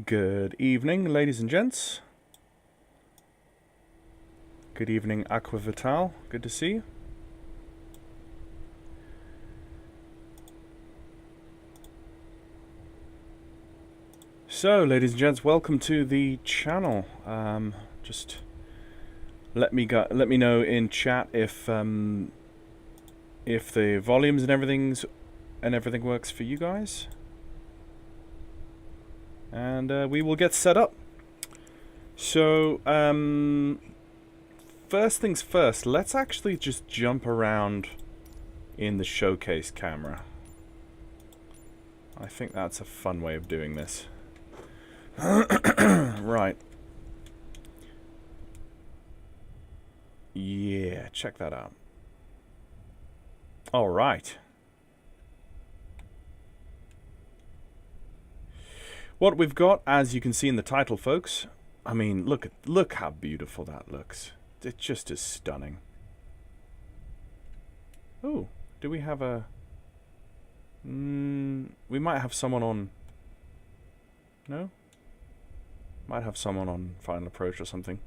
Good evening, ladies and gents. Good evening, Aqua Vital. Good to see you. So, ladies and gents, welcome to the channel. Just let me know in chat if the volumes and everything works for you guys. And we will get set up. So, first things first, let's actually just jump around in the showcase camera. I think that's a fun way of doing this. Right. Yeah, check that out. All right. What we've got, as you can see in the title, folks, I mean, look how beautiful that looks. It just is stunning. Oh, do we have a... we might have someone on... No? Might have someone on Final Approach or something.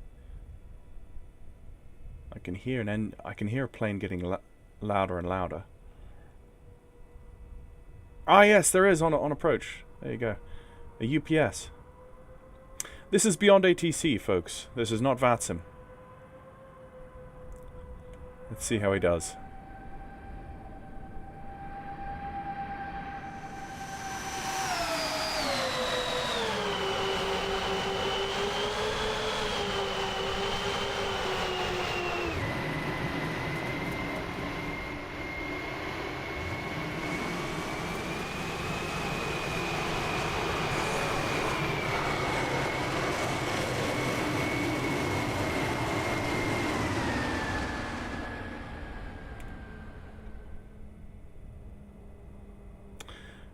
I can hear a plane getting louder and louder. Ah, yes, there is on Approach. There you go. A UPS. This is beyond ATC, folks. This is not VATSIM. Let's see how he does.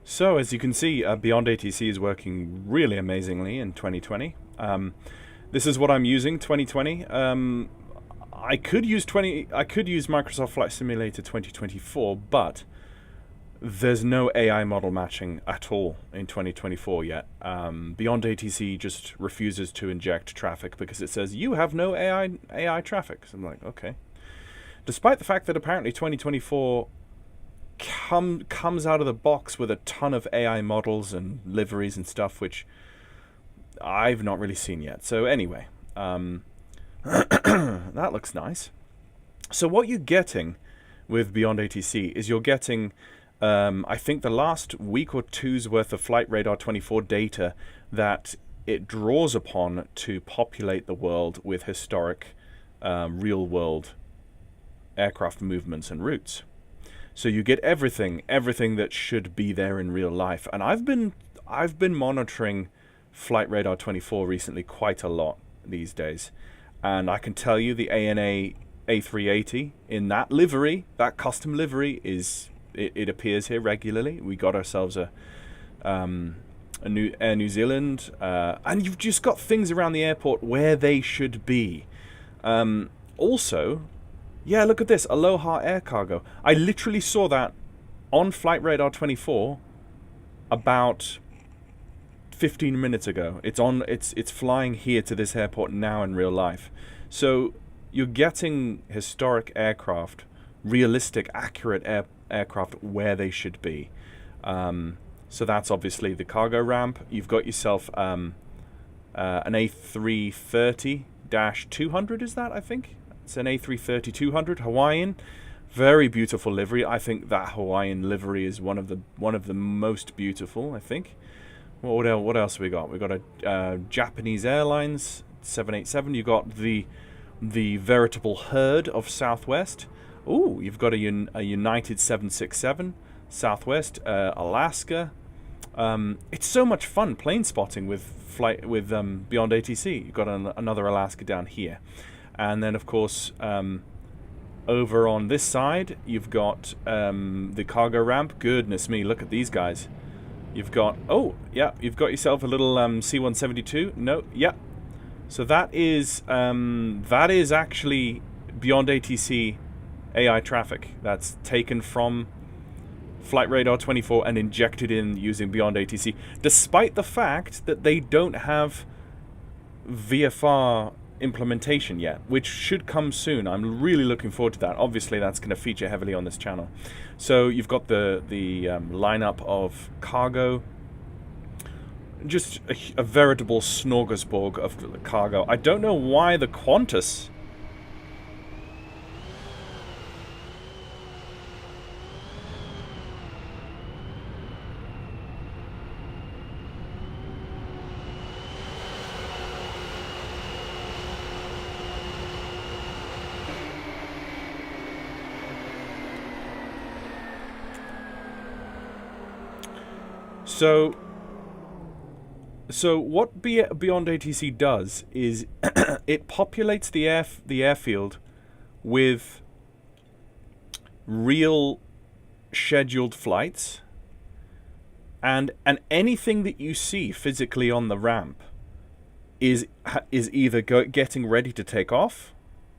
So, as you can see, Beyond ATC is working really amazingly in 2020. This is what I'm using, 2020. I could use Microsoft Flight Simulator 2024, but there's no AI model matching at all in 2024 yet. Beyond ATC just refuses to inject traffic because it says you have no AI traffic. So I'm like, okay. Despite the fact that apparently 2024 comes out of the box with a ton of AI models and liveries and stuff, which I've not really seen yet. So anyway, that looks nice. So what you're getting with Beyond ATC is you're getting, I think, the last week or two's worth of Flight Radar 24 data that it draws upon to populate the world with historic real-world aircraft movements and routes. So you get everything that should be there in real life. And I've been monitoring Flight Radar 24 recently quite a lot these days. And I can tell you the ANA A380 in that livery, that custom livery, it appears here regularly. We got ourselves a new Air New Zealand, and you've just got things around the airport where they should be. Also, yeah, look at this, Aloha Air Cargo. I literally saw that on Flight Radar 24 about 15 minutes ago. It's flying here to this airport now in real life. So you're getting historic aircraft, realistic, accurate aircraft where they should be. So that's obviously the cargo ramp. You've got yourself an A330-200, is that, I think? It's an A330-200 Hawaiian, very beautiful livery. I think that Hawaiian livery is one of the most beautiful. I think. What else have we got? We got a Japanese Airlines 787. You got the veritable herd of Southwest. Ooh, you've got a United 767 Southwest, Alaska. It's so much fun plane spotting with Beyond ATC. You've got another Alaska down here. And then, of course, over on this side, you've got the cargo ramp. Goodness me, look at these guys. You've got, oh, yeah, you've got yourself a little C-172. No, yeah. So that is actually Beyond ATC AI traffic. That's taken from Flight Radar 24 and inject it in using Beyond ATC, despite the fact that they don't have VFR implementation yet, which should come soon. I'm really looking forward to that. Obviously, that's going to feature heavily on this channel. So you've got the lineup of cargo, just a veritable smorgasbord of cargo. I don't know why the Qantas. So what Beyond ATC does is it populates the airfield with real scheduled flights, and anything that you see physically on the ramp is either getting ready to take off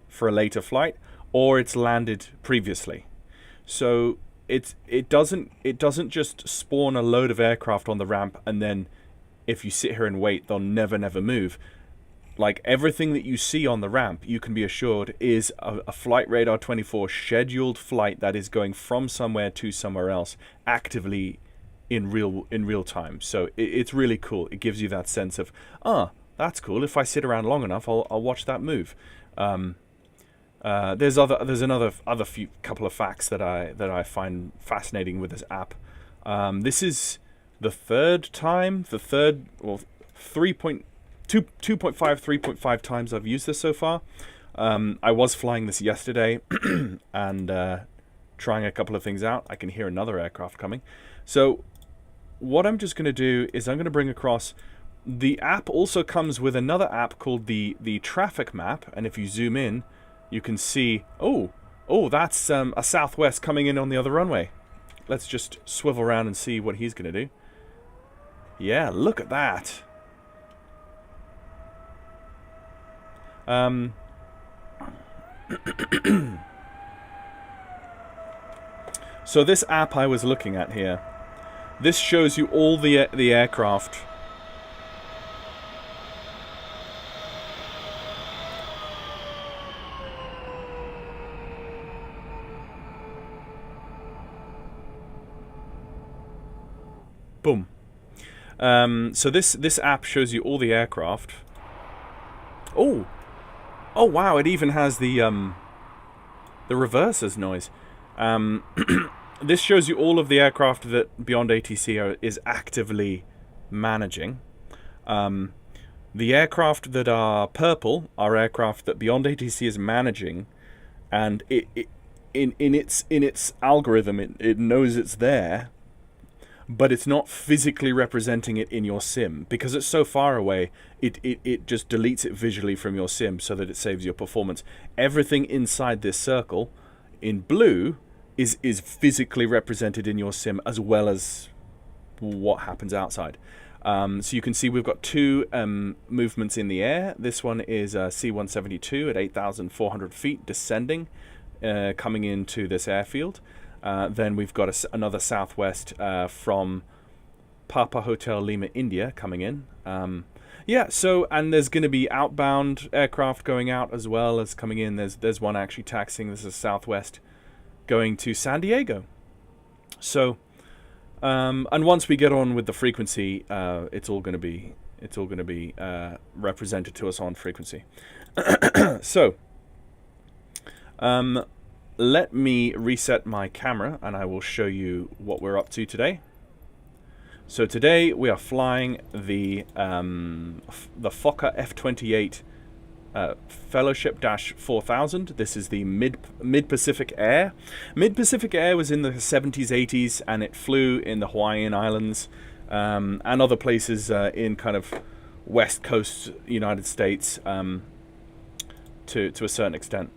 for a later flight, or it's landed previously. So it doesn't just spawn a load of aircraft on the ramp and then if you sit here and wait they'll never move. Like, everything that you see on the ramp, you can be assured is a Flight Radar 24 scheduled flight that is going from somewhere to somewhere else actively in real time. So it's really cool. It gives you that sense of, that's cool. If I sit around long enough, I'll watch that move. There's another few couple of facts that I find fascinating with this app. This is the third 3.5 times I've used this so far. I was flying this yesterday and trying a couple of things out. I can hear another aircraft coming. So what I'm just going to do is I'm going to bring across. The app also comes with another app called the traffic map, and if you zoom in, you can see, oh, that's a Southwest coming in on the other runway. Let's just swivel around and see what he's going to do. Yeah, look at that. So this app I was looking at here, this shows you all the aircraft. Boom. So this app shows you all the aircraft. Oh wow! It even has the reverses noise. This shows you all of the aircraft that Beyond ATC is actively managing. The aircraft that are purple are aircraft that Beyond ATC is managing, and in its algorithm it knows it's there, but it's not physically representing it in your sim because it's so far away. It just deletes it visually from your sim so that it saves your performance. Everything inside this circle in blue is physically represented in your sim, as well as what happens outside. So you can see we've got two movements in the air. This one is C-172 at 8,400 feet descending, coming into this airfield. Then we've got another Southwest from Papa Hotel Lima, India, coming in. So, and there's going to be outbound aircraft going out as well as coming in. There's one actually taxiing. This is Southwest going to San Diego. So, and once we get on with the frequency, it's all going to be represented to us on frequency. So, let me reset my camera and I will show you what we're up to today. So today we are flying the Fokker F-28 Fellowship-4000. This is the Mid-Pacific Air. Mid-Pacific Air was in the 70s, 80s, and it flew in the Hawaiian Islands and other places in kind of West Coast United States to a certain extent.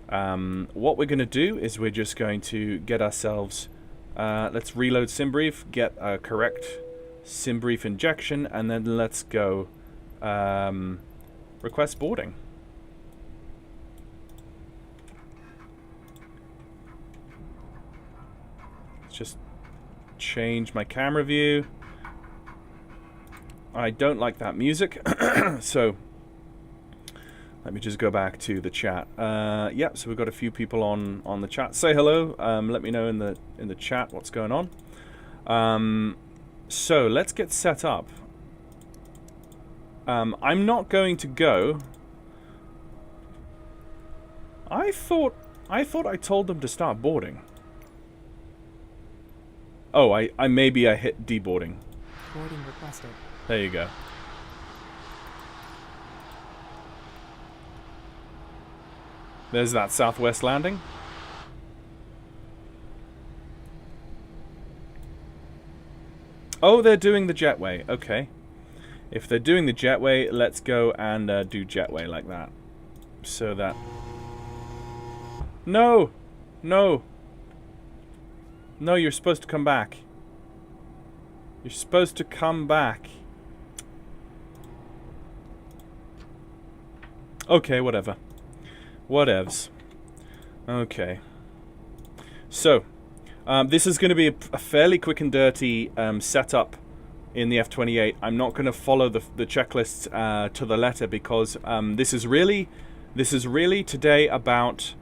What we're going to do is we're just going to get ourselves, let's reload SimBrief, get a correct SimBrief injection, and then let's go request boarding. Let's just change my camera view. I don't like that music, so let me just go back to the chat. Yeah, so we've got a few people on the chat. Say hello. Let me know in the chat what's going on. So let's get set up. I'm not going to go. I thought I told them to start boarding. Oh, I maybe hit deboarding. Boarding requested. There you go. There's that southwest landing. Oh, they're doing the jetway. Okay. If they're doing the jetway, let's go and do jetway like that. So that... No! No! No, you're supposed to come back. You're supposed to come back. Okay, whatever. Whatevs. Okay. So, this is going to be a fairly quick and dirty setup in the F-28. I'm not going to follow the checklists to the letter because this is really today about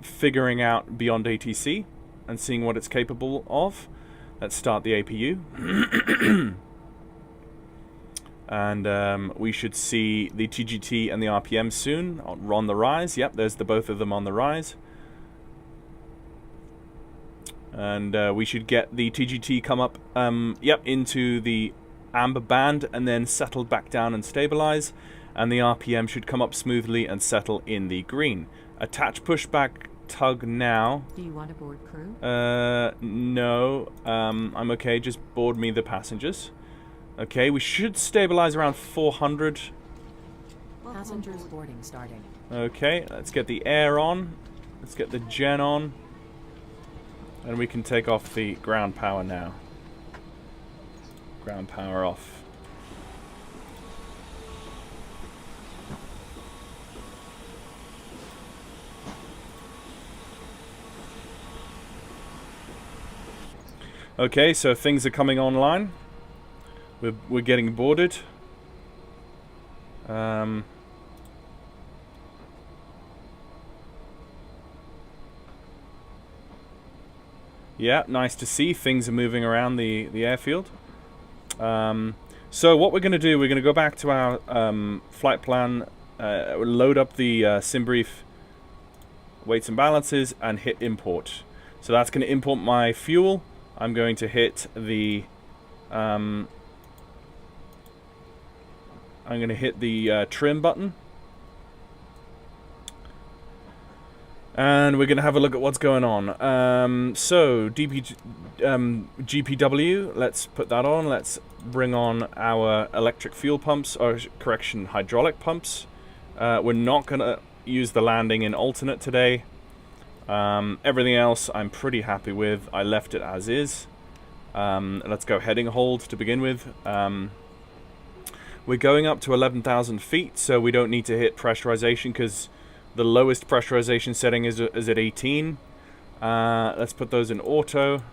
figuring out Beyond ATC and seeing what it's capable of. Let's start the APU. And we should see the TGT and the RPM soon on the rise. Yep, there's both of them on the rise. And we should get the TGT come up, yep, into the amber band and then settle back down and stabilize. And the RPM should come up smoothly and settle in the green. Attach pushback tug now. Do you want to board crew? No. I'm okay. Just board me the passengers. Okay, we should stabilize around 400. Passengers boarding starting. Okay, let's get the air on. Let's get the gen on. And we can take off the ground power now. Ground power off. Okay, so things are coming online. We're getting boarded. Yeah, nice to see. Things are moving around the airfield. So what we're going to do, we're going to go back to our flight plan, load up the SimBrief weights and balances, and hit import. So that's going to import my fuel. I'm going to hit the trim button. And we're going to have a look at what's going on. So, GPW, let's put that on. Let's bring on our electric fuel pumps, or correction, hydraulic pumps. We're not going to use the landing in alternate today. Everything else I'm pretty happy with. I left it as is. Let's go heading hold to begin with. We're going up to 11,000 feet, so we don't need to hit pressurization because the lowest pressurization setting is at 18. Let's put those in auto.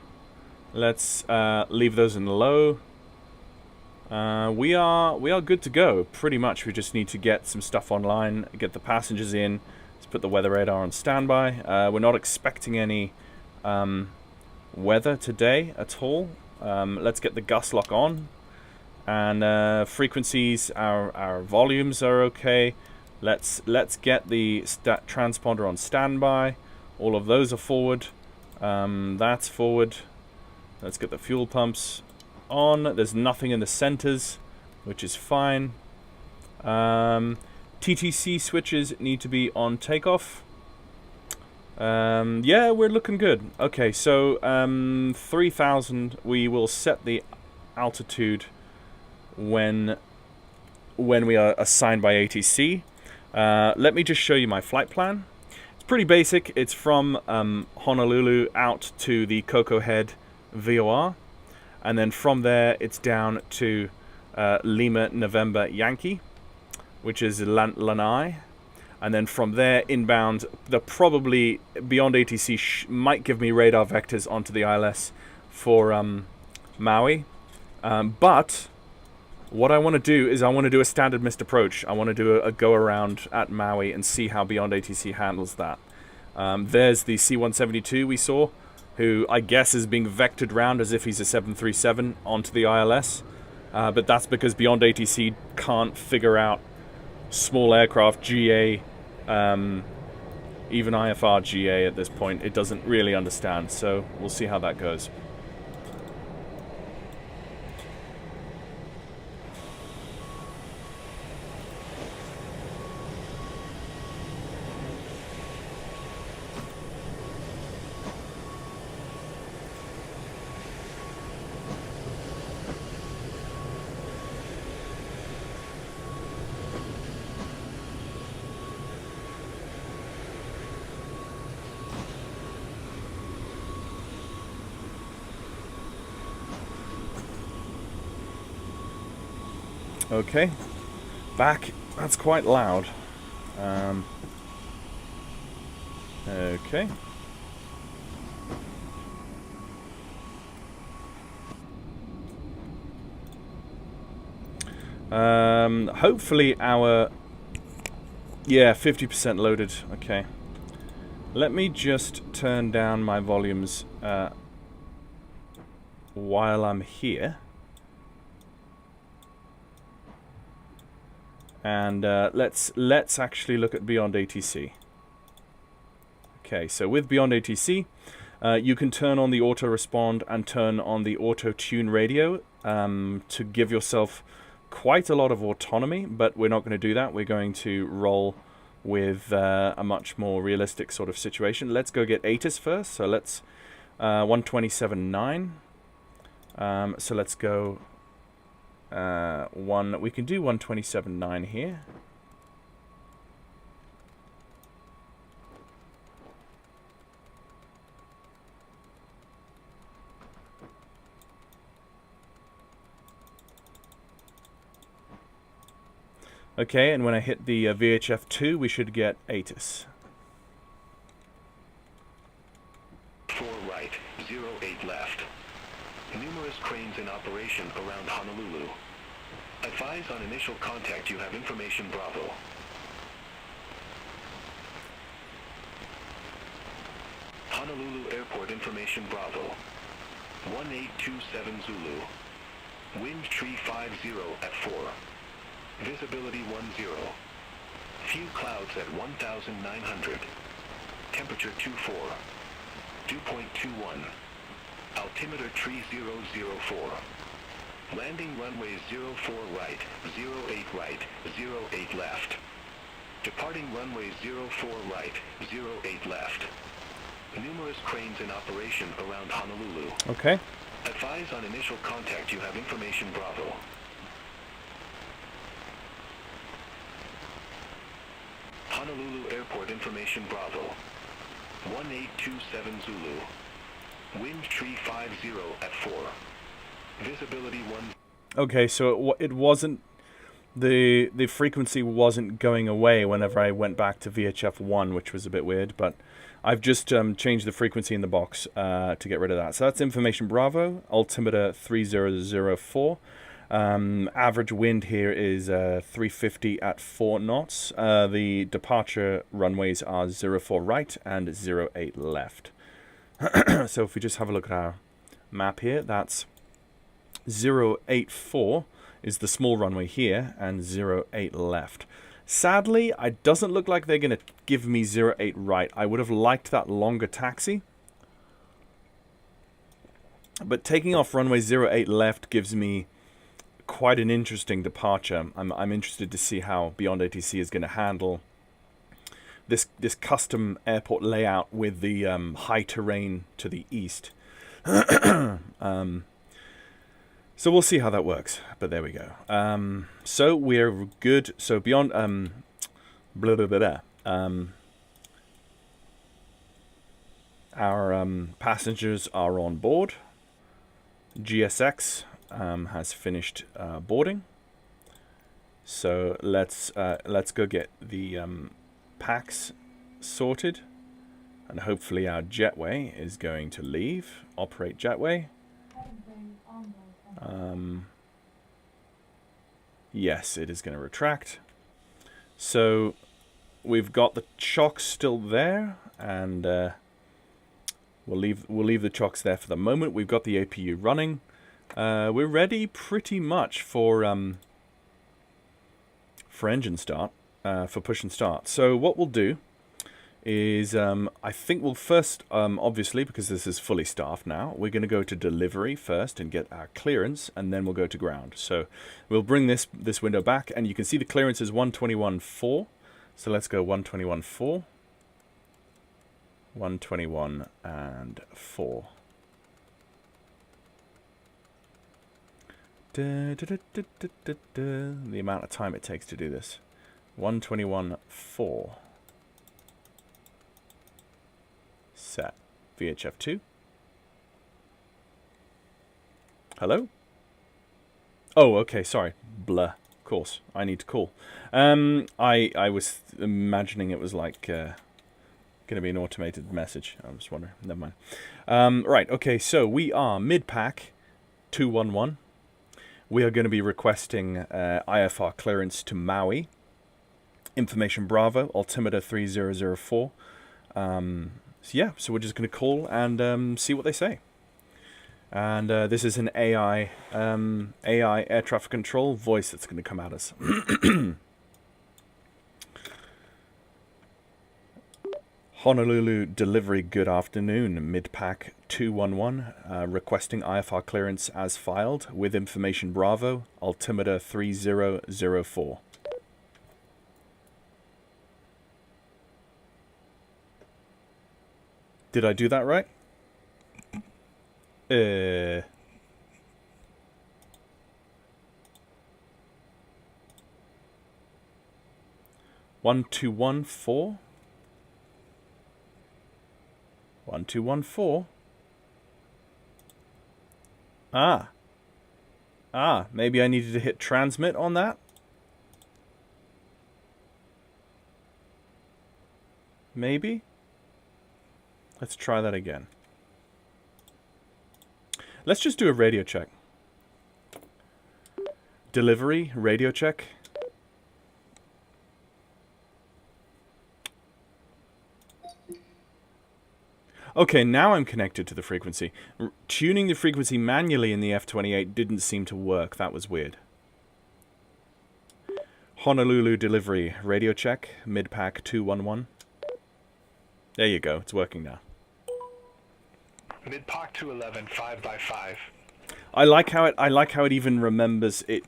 Let's leave those in low. We are good to go. Pretty much, we just need to get some stuff online, get the passengers in. Let's put the weather radar on standby. We're not expecting any weather today at all. Let's get the gust lock on. And frequencies, our volumes are okay. Let's get the transponder on standby. All of those are forward. That's forward. Let's get the fuel pumps on. There's nothing in the centers, which is fine. TTC switches need to be on takeoff. Yeah, we're looking good. Okay, so 3,000. We will set the altitude when we are assigned by ATC. Let me just show you my flight plan. It's pretty basic. It's from Honolulu out to the Coco Head VOR, and then from there it's down to Lima November Yankee, which is Lanai. And then from there, inbound, the probably beyond ATC might give me radar vectors onto the ILS for Maui. But what I want to do is I want to do a standard missed approach. I want to do a go around at Maui and see how beyond ATC handles that. There's the C-172 we saw, who I guess is being vectored round as if he's a 737 onto the ILS. But that's because beyond ATC can't figure out small aircraft GA, even IFR GA at this point. It doesn't really understand, so we'll see how that goes. Okay, back. That's quite loud. Okay. Hopefully our... Yeah, 50% loaded. Okay. Let me just turn down my volumes while I'm here. And let's actually look at Beyond ATC. Okay, so with Beyond ATC, you can turn on the auto respond and turn on the auto tune radio to give yourself quite a lot of autonomy, but we're not going to do that. We're going to roll with a much more realistic sort of situation. Let's go get ATIS first. So let's 127.9. So let's go we can do 127.9 here. Okay, and when I hit the VHF2, we should get ATIS. 4 right, 08 left. Numerous cranes in operation around Honolulu. Advise on initial contact you have information Bravo. Honolulu Airport information Bravo. 1827 Zulu. Wind tree 50 at 4. Visibility 10. Few clouds at 1,900. Temperature 24. Dew point 21. Altimeter tree 004. Landing runway 04 right, 08 right, 08 left. Departing runway 04 right, 08 left. Numerous cranes in operation around Honolulu. Okay. Advise on initial contact you have information Bravo. Honolulu Airport information Bravo. 1827 Zulu. Wind tree 50 at 4. Visibility 1. Okay, so it wasn't... The frequency wasn't going away whenever I went back to VHF 1, which was a bit weird, but I've just changed the frequency in the box to get rid of that. So that's information Bravo, altimeter 3004. Average wind here is 350 at 4 knots. The departure runways are 04 right and 08 left. So if we just have a look at our map here, that's 084 is the small runway here and 08 left. Sadly, it doesn't look like they're going to give me 08 right. I would have liked that longer taxi. But taking off runway 08 left gives me quite an interesting departure. I'm interested to see how Beyond ATC is going to handle this custom airport layout with the high terrain to the east. So we'll see how that works, but there we go. So we're good. So Beyond blah blah blah. Our passengers are on board. GSX has finished boarding. So let's go get the packs sorted. And hopefully our jetway is going to leave. Operate jetway. Yes, it is going to retract. So we've got the chocks still there, and we'll leave the chocks there for the moment. We've got the APU running. We're ready pretty much for engine start, for push and start. So what we'll do is I think we'll first, obviously, because this is fully staffed now, we're going to go to delivery first and get our clearance, and then we'll go to ground. So we'll bring this window back, and you can see the clearance is 121.4. So let's go 121.4, 121 and 4. The amount of time it takes to do this. 121.4. Set. VHF2. Hello? Oh, okay, sorry. Blah. Of course. I need to call. I was imagining it was like going to be an automated message. I was wondering. Never mind. Right, okay, so we are mid-pack 211. We are going to be requesting IFR clearance to Maui. Information Bravo, altimeter 3004. So yeah, so we're just going to call and see what they say. And this is an AI air traffic control voice that's going to come at us. Honolulu delivery, good afternoon. Mid-pack 211, requesting IFR clearance as filed with information Bravo, altimeter 3004. Did I do that right? 1214. 1214. Maybe I needed to hit transmit on that. Maybe. Let's try that again. Let's just do a radio check. Delivery, radio check. Okay, now I'm connected to the frequency. Tuning the frequency manually in the F-28 didn't seem to work. That was weird. Honolulu delivery, radio check, mid-pack 211. There you go, it's working now. Mid-pack 211, 5x5. I like how it even remembers it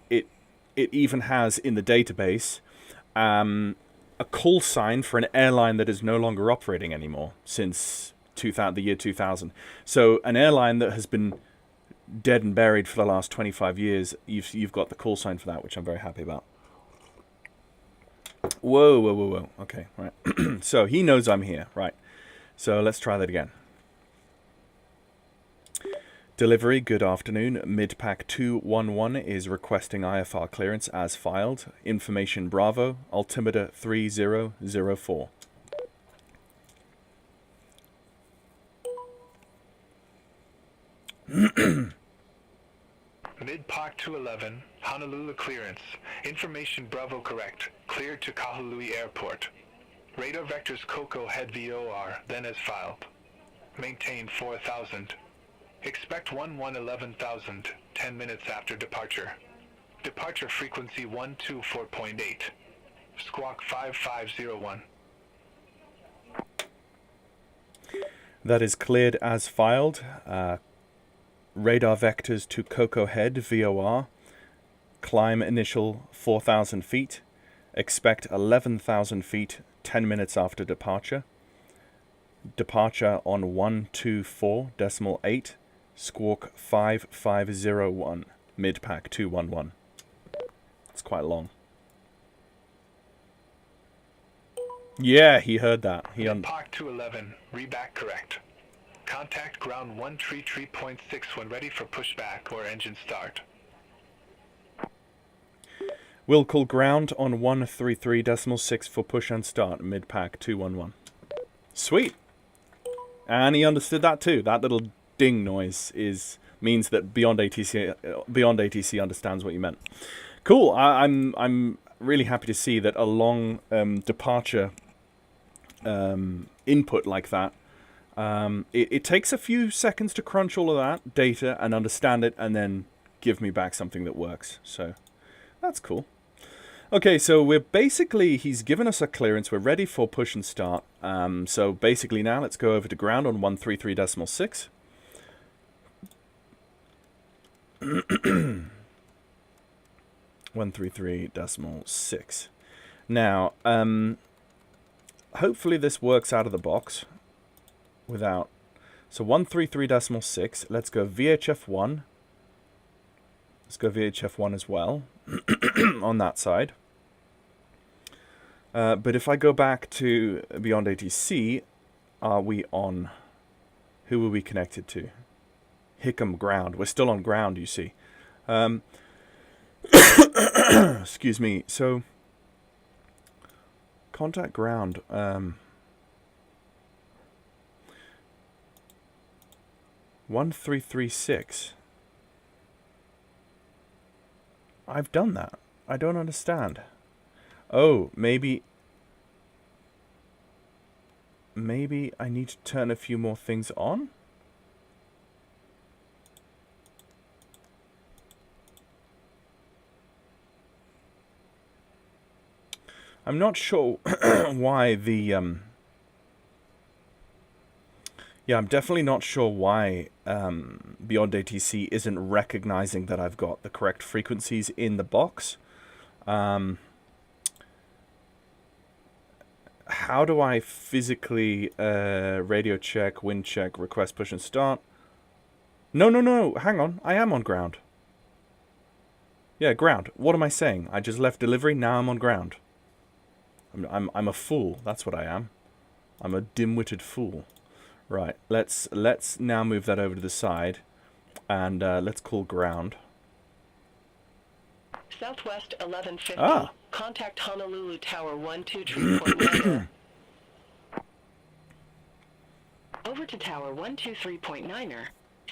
even has in the database a call sign for an airline that is no longer operating anymore since the year 2000. So an airline that has been dead and buried for the last 25 years, you've got the call sign for that, which I'm very happy about. Whoa. Okay, right. So he knows I'm here, right. So let's try that again. Delivery, good afternoon. Mid-pack 211 is requesting IFR clearance as filed. Information Bravo, altimeter 3004. Mid-pack 211, Honolulu clearance. Information Bravo correct. Cleared to Kahului Airport. Radar vectors Coco head VOR, then as filed. Maintain 4000. Expect 11,000, 10 minutes after departure. Departure frequency 124.8. Squawk 5501. That is cleared as filed. Radar vectors to Coco Head, VOR. Climb initial 4,000 feet. Expect 11,000 feet 10 minutes after departure. Departure on 124.8. Squawk 5501. Mid-pack 211. It's quite long. Yeah, he heard that. Mid-pack 211, reback correct. Contact ground 133.6 when ready for pushback or engine start. We'll call ground on 133.6 for push and start, mid-pack 211. Sweet. And he understood that too. That little ding noise means that beyond ATC understands what you meant. Cool. I'm really happy to see that a long departure input like that. It takes a few seconds to crunch all of that data and understand it, and then give me back something that works. So that's cool. Okay, so he's given us a clearance. We're ready for push and start. So basically now let's go over to ground on 133.6. 133.6. Now, hopefully this works out of the box without... So 133.6, let's go VHF1. Let's go VHF1 as well on that side. But if I go back to Beyond ATC, are we on... Who are we connected to? Hickam ground. We're still on ground, you see. Excuse me. So, contact ground. 1336. I've done that. I don't understand. Oh, maybe I need to turn a few more things on? I'm not sure why the... Yeah, I'm definitely not sure why Beyond ATC isn't recognizing that I've got the correct frequencies in the box. How do I physically radio check, wind check, request push and start? No, hang on. I am on ground. Yeah, ground. What am I saying? I just left delivery, now I'm on ground. I'm a fool. That's what I am. I'm a dim-witted fool. Right. Let's now move that over to the side, and let's call ground. Southwest 1150. Ah. Contact Honolulu Tower 123.9. Over to Tower 123.9.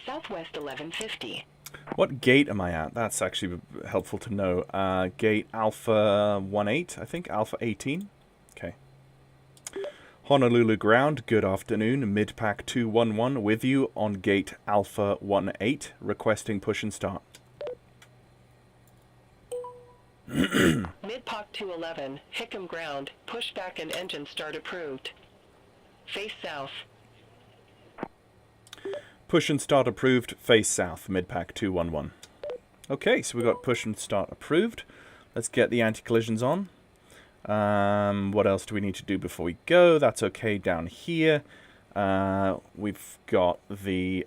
Southwest 1150. What gate am I at? That's actually helpful to know. Gate Alpha 18, I think. Alpha 18. Okay. Honolulu ground, good afternoon. Mid-pack 211 with you on gate Alpha 18, requesting push and start. Mid-pack 211, Hickam ground, pushback and engine start approved. Face south. Push and start approved, face south, mid-pack 211. Okay, so we got push and start approved. Let's get the anti-collisions on. What else do we need to do before we go? That's okay down here. We've got the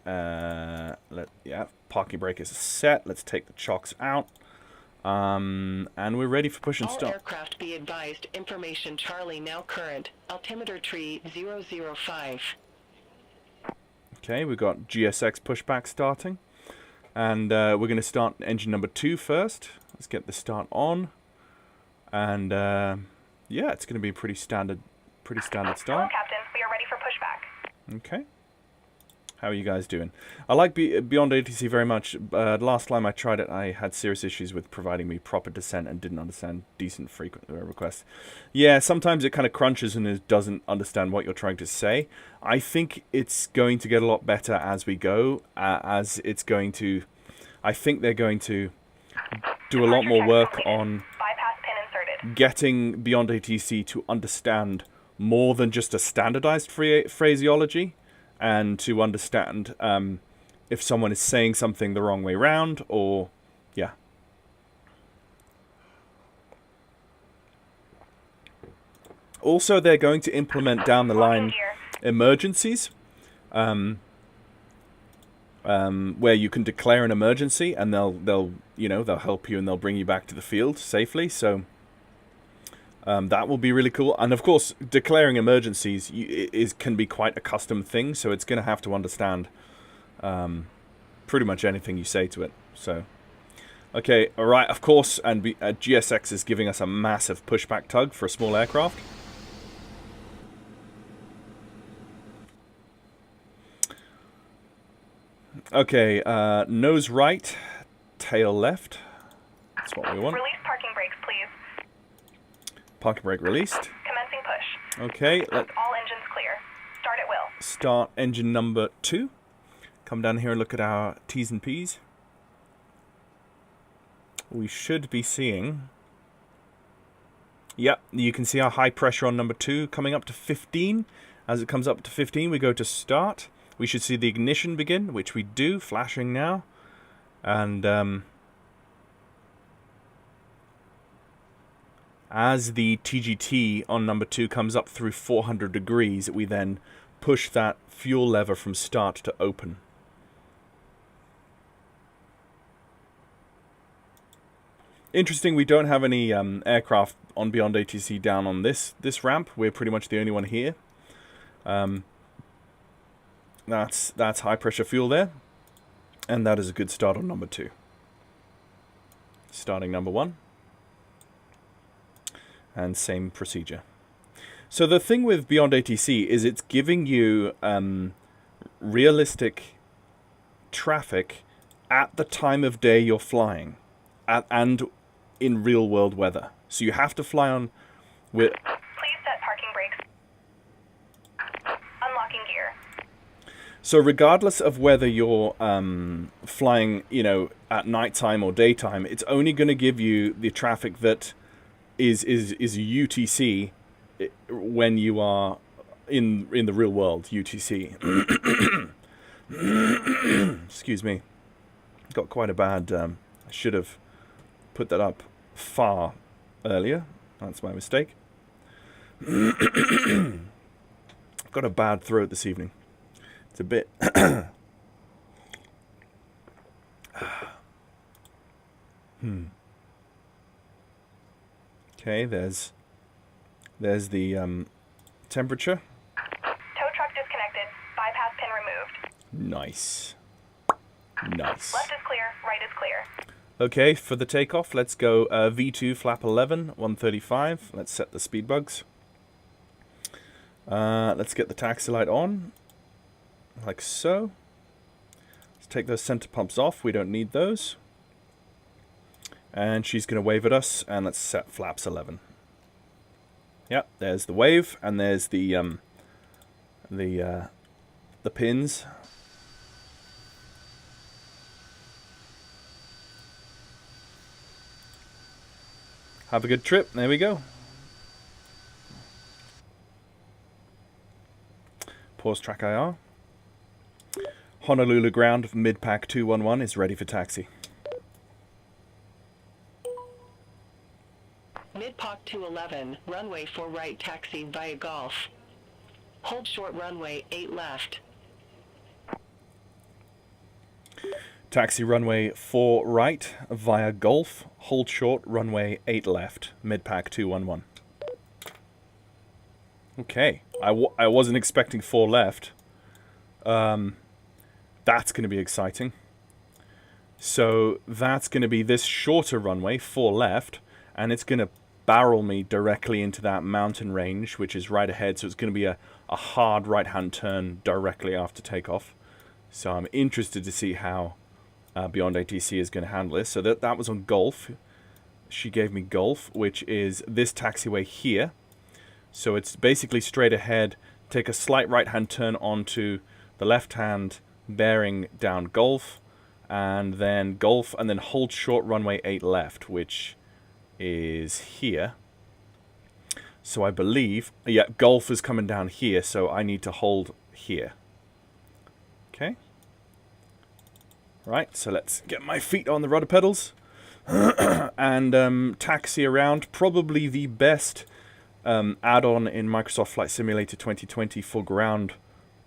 parking brake is set. Let's take the chocks out. And we're ready for push and All start. aircraft be advised, information Charlie now current, altimeter tree 005. Okay, we've got GSX pushback starting. And we're going to start engine number 2 first. Let's get the start on. And yeah, it's going to be a pretty standard start. Hello, Captain. We are ready for pushback. Okay. How are you guys doing? I like Beyond ATC very much. Last time I tried it, I had serious issues with providing me proper descent and didn't understand decent frequent requests. Yeah, sometimes it kind of crunches and it doesn't understand what you're trying to say. I think it's going to get a lot better as we go. I think they're going to do a lot more work on Bypass pin inserted. getting Beyond ATC to understand more than just a standardized phraseology, and to understand if someone is saying something the wrong way round, or yeah. Also, they're going to implement down the line emergencies, where you can declare an emergency and they'll help you and they'll bring you back to the field safely. So that will be really cool. And of course, declaring emergencies can be quite a custom thing, so it's going to have to understand pretty much anything you say to it. So Okay, alright, of course, and GSX is giving us a massive pushback tug for a small aircraft. Okay, nose right, tail left. That's what we want. Release parking brakes, please. Parking brake released. Commencing push. Okay, All engines clear. Start at will. start engine number 2. Come down here and look at our T's and P's. We should be seeing... Yep, you can see our high pressure on number 2 coming up to 15. As it comes up to 15, we go to start. We should see the ignition begin, which we do, flashing now. And as the TGT on number 2 comes up through 400 degrees, we then push that fuel lever from start to open. Interesting, we don't have any aircraft on Beyond ATC down on this ramp. We're pretty much the only one here. That's high pressure fuel there, and that is a good start on number 2. Starting number 1, and same procedure. So the thing with Beyond ATC is it's giving you realistic traffic at the time of day you're flying, and in real world weather. So you have to fly on with... Please set parking brakes. Unlocking gear. So regardless of whether you're flying, you know, at nighttime or daytime, it's only going to give you the traffic that is UTC when you are in the real world, UTC. Excuse me. Got quite a bad... I should have put that up far earlier. That's my mistake. Got a bad throat this evening. It's a bit... Okay, there's the temperature. Tow truck disconnected. Bypass pin removed. Nice. Nice. Left is clear. Right is clear. Okay, for the takeoff, let's go V2 flap 11, 135. Let's set the speed bugs. Let's get the taxi light on, like so. Let's take those center pumps off. We don't need those. And she's going to wave at us, and let's set flaps 11. Yep, there's the wave, and there's the pins. Have a good trip. There we go. Pause track IR. Honolulu ground mid-pack 211 is ready for taxi. Mid-pack 211, runway 4 right taxi via Golf. Hold short runway 8 left. Taxi runway 4 right via Golf. Hold short runway 8 left. Mid-pack 211. Okay. I wasn't expecting 4 left. That's going to be exciting. So that's going to be this shorter runway, 4 left, and it's going to barrel me directly into that mountain range, which is right ahead. So it's going to be a hard right-hand turn directly after takeoff. So I'm interested to see how Beyond ATC is going to handle this. So that was on Golf. She gave me Golf, which is this taxiway here. So it's basically straight ahead. Take a slight right-hand turn onto the left-hand bearing down Golf, and then Golf, and then hold short runway 8 left, which is here. So I believe, yeah, Golf is coming down here, so I need to hold here. Okay. Right, so let's get my feet on the rudder pedals and taxi around. Probably the best add-on in Microsoft Flight Simulator 2020 for ground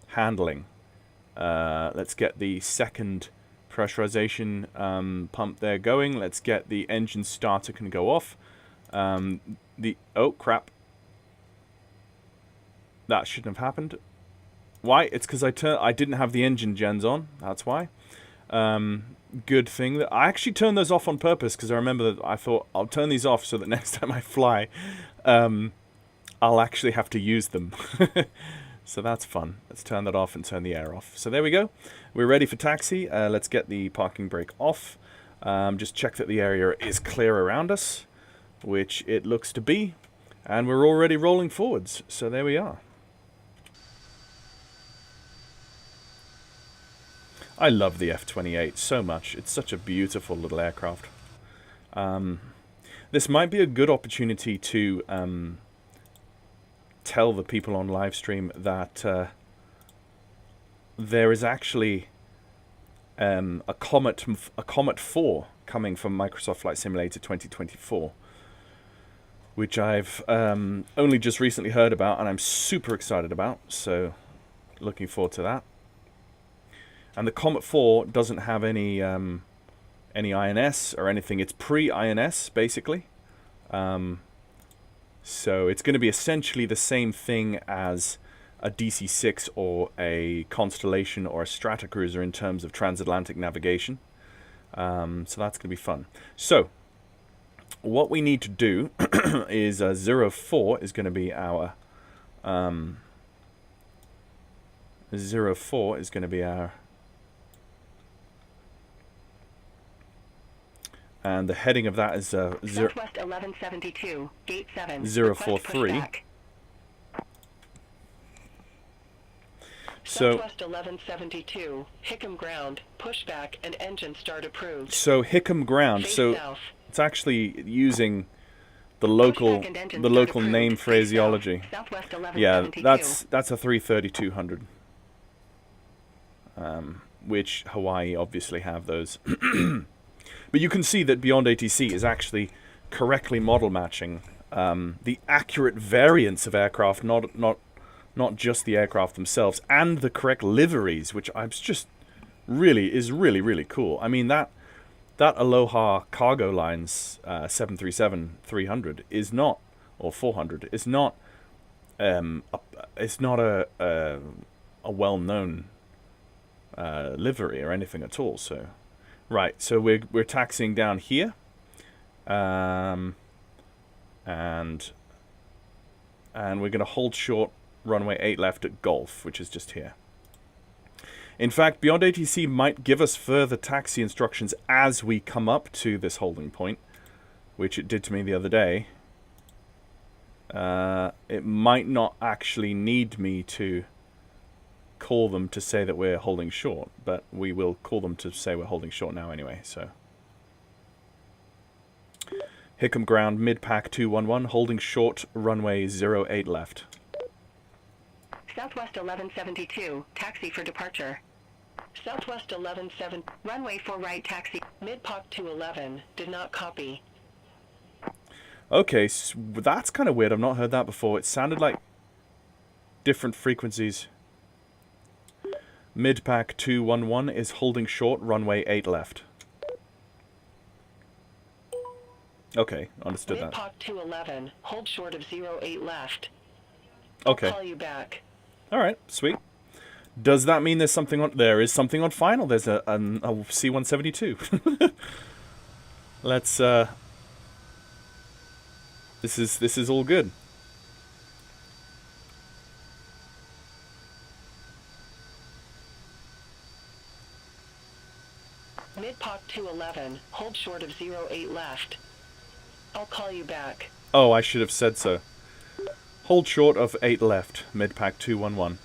handling. Let's get the second pressurization pump there going. Let's get the engine starter can go off. Oh crap, that shouldn't have happened. Why? It's because I didn't have the engine gens on. That's why. good thing. That I actually turned those off on purpose because I remember that I thought I'll turn these off so that next time I fly, I'll actually have to use them. So that's fun. Let's turn that off and turn the air off. So there we go. We're ready for taxi. Let's get the parking brake off. Just check that the area is clear around us, which it looks to be. And we're already rolling forwards. So there we are. I love the F-28 so much. It's such a beautiful little aircraft. This might be a good opportunity to tell the people on live stream that there is actually a Comet 4 coming from Microsoft Flight Simulator 2024, which I've only just recently heard about, and I'm super excited about. So, looking forward to that. And the Comet 4 doesn't have any INS or anything. It's pre-INS, basically. So it's going to be essentially the same thing as a DC-6 or a Constellation or a Stratocruiser in terms of transatlantic navigation. So that's going to be fun. So what we need to do is 04 is going to be our... 04 is going to be our... And the heading of that is Southwest 1172, Gate 7. 043. So Southwest 1172, Hickam Ground, pushback and engine start approved. So Hickam Ground. Face So south. it's actually using the local name phraseology. Southwest Yeah, 1172. that's a 330-200. Which Hawaii obviously have those. But you can see that Beyond ATC is actually correctly model matching the accurate variants of aircraft, not just the aircraft themselves, and the correct liveries, which I'm just really cool. I mean that Aloha Cargo Lines 737-300 is not, or 400 is not it's not a well-known livery or anything at all. So. Right, so we're taxiing down here, and we're going to hold short runway 8 left at Golf, which is just here. In fact, Beyond ATC might give us further taxi instructions as we come up to this holding point, which it did to me the other day. It might not actually need me to call them to say that we're holding short, but we will call them to say we're holding short now anyway. So Hickam Ground, mid-pack 211, holding short, runway 08 left. Southwest 1172, taxi for departure. Southwest 117, runway 4 right taxi, mid-pack 211, did not copy. Okay, so that's kind of weird. I've not heard that before. It sounded like different frequencies. Mid-pack 211 is holding short, runway 8 left. Okay, understood that. Mid-pack 211, hold short of 08 left. Okay. I'll call you back. Alright, sweet. Does that mean there's something on... There is something on final. There's a C-172. Let's, This is all good. Mid-pack 211, hold short of 08 left. I'll call you back. Oh, I should have said so. Hold short of 8 left, mid-pack 211.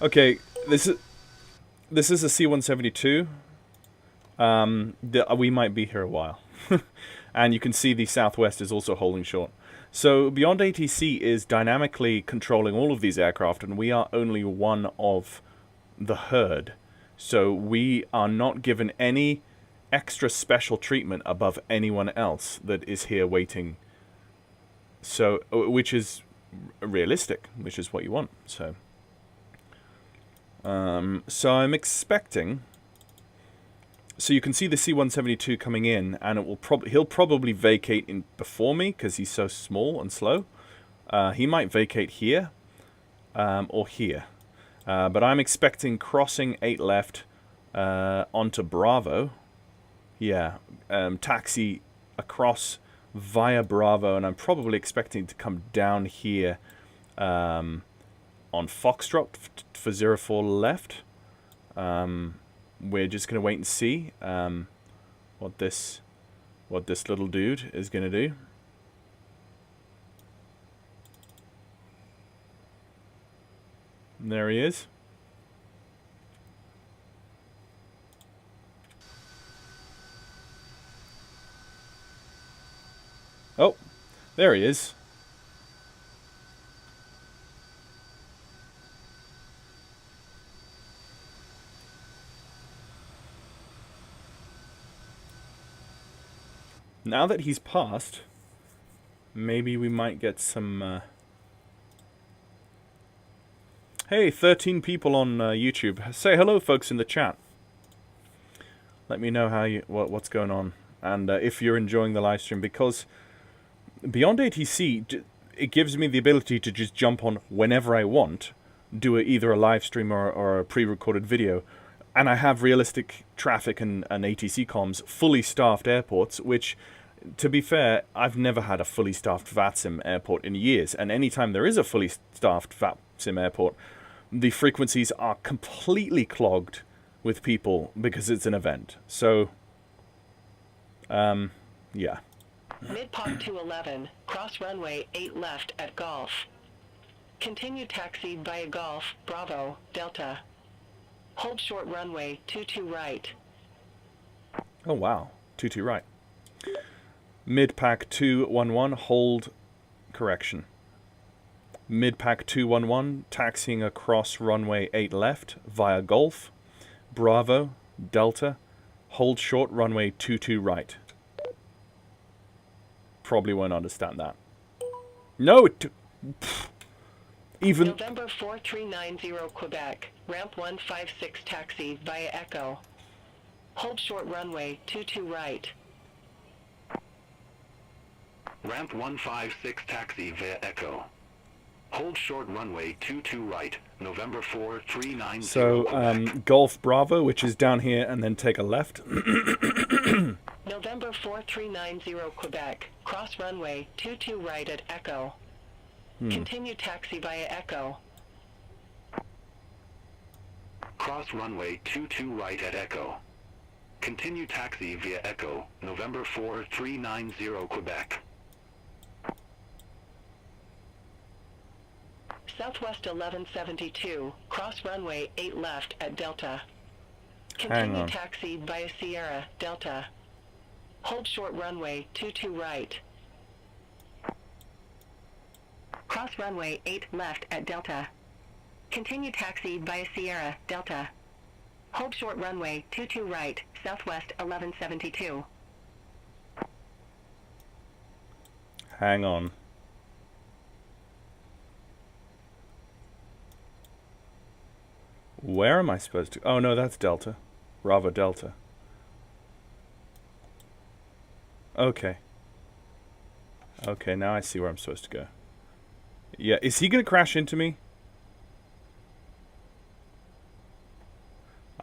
Okay, this is a C-172. We might be here a while. And you can see the Southwest is also holding short. So Beyond ATC is dynamically controlling all of these aircraft, and we are only one of the herd. So we are not given any extra special treatment above anyone else that is here waiting. So, which is realistic, which is what you want. So, so I'm expecting. So you can see the C-172 coming in, and it will he'll probably vacate in before me because he's so small and slow. He might vacate here, or here. But I'm expecting crossing 8 left onto Bravo. Yeah, taxi across via Bravo, and I'm probably expecting to come down here on Foxtrot for 04 left. We're just going to wait and see what this little dude is going to do. And there he is. Oh, there he is. Now that he's passed, maybe we might get some... Hey, 13 people on YouTube. Say hello, folks, in the chat. Let me know how what's going on, and if you're enjoying the live stream, because Beyond ATC, it gives me the ability to just jump on whenever I want, do either a live stream or a pre-recorded video, and I have realistic traffic and ATC comms, fully staffed airports, which, to be fair, I've never had a fully staffed VATSIM airport in years, and anytime there is a fully staffed VATSIM airport, the frequencies are completely clogged with people because it's an event. So, yeah. Mid-Pop 211, cross runway 8 left at Golf. Continue taxi via Golf, Bravo, Delta. Hold short runway 22 right. Oh wow, 22 right. Mid-Pack 211, hold correction. Mid-Pack 211, taxiing across runway 8 left via Golf, Bravo, Delta, hold short runway 22 right. Probably won't understand that. No, even... November 4390 Quebec, ramp 156 taxi via Echo. Hold short runway 22 right. Ramp 156 taxi via Echo. Hold short runway 22 right, November 4390. So, Golf Bravo, which is down here, and then take a left. November 4390 Quebec, cross runway 22 right at Echo. Continue taxi via Echo. Cross runway 22 right at Echo. Continue taxi via Echo, November 4390 Quebec. Southwest 1172, cross runway 8 left at Delta. Hang Continue on. taxi via Sierra, Delta. Hold short runway 22 right. Cross runway 8 left at Delta. Continue taxi via Sierra, Delta. Hold short runway 22 right, Southwest 1172. Hang on. Where am I supposed to... Oh, no, that's Delta. Bravo Delta. Okay. Okay, now I see where I'm supposed to go. Yeah, is he going to crash into me?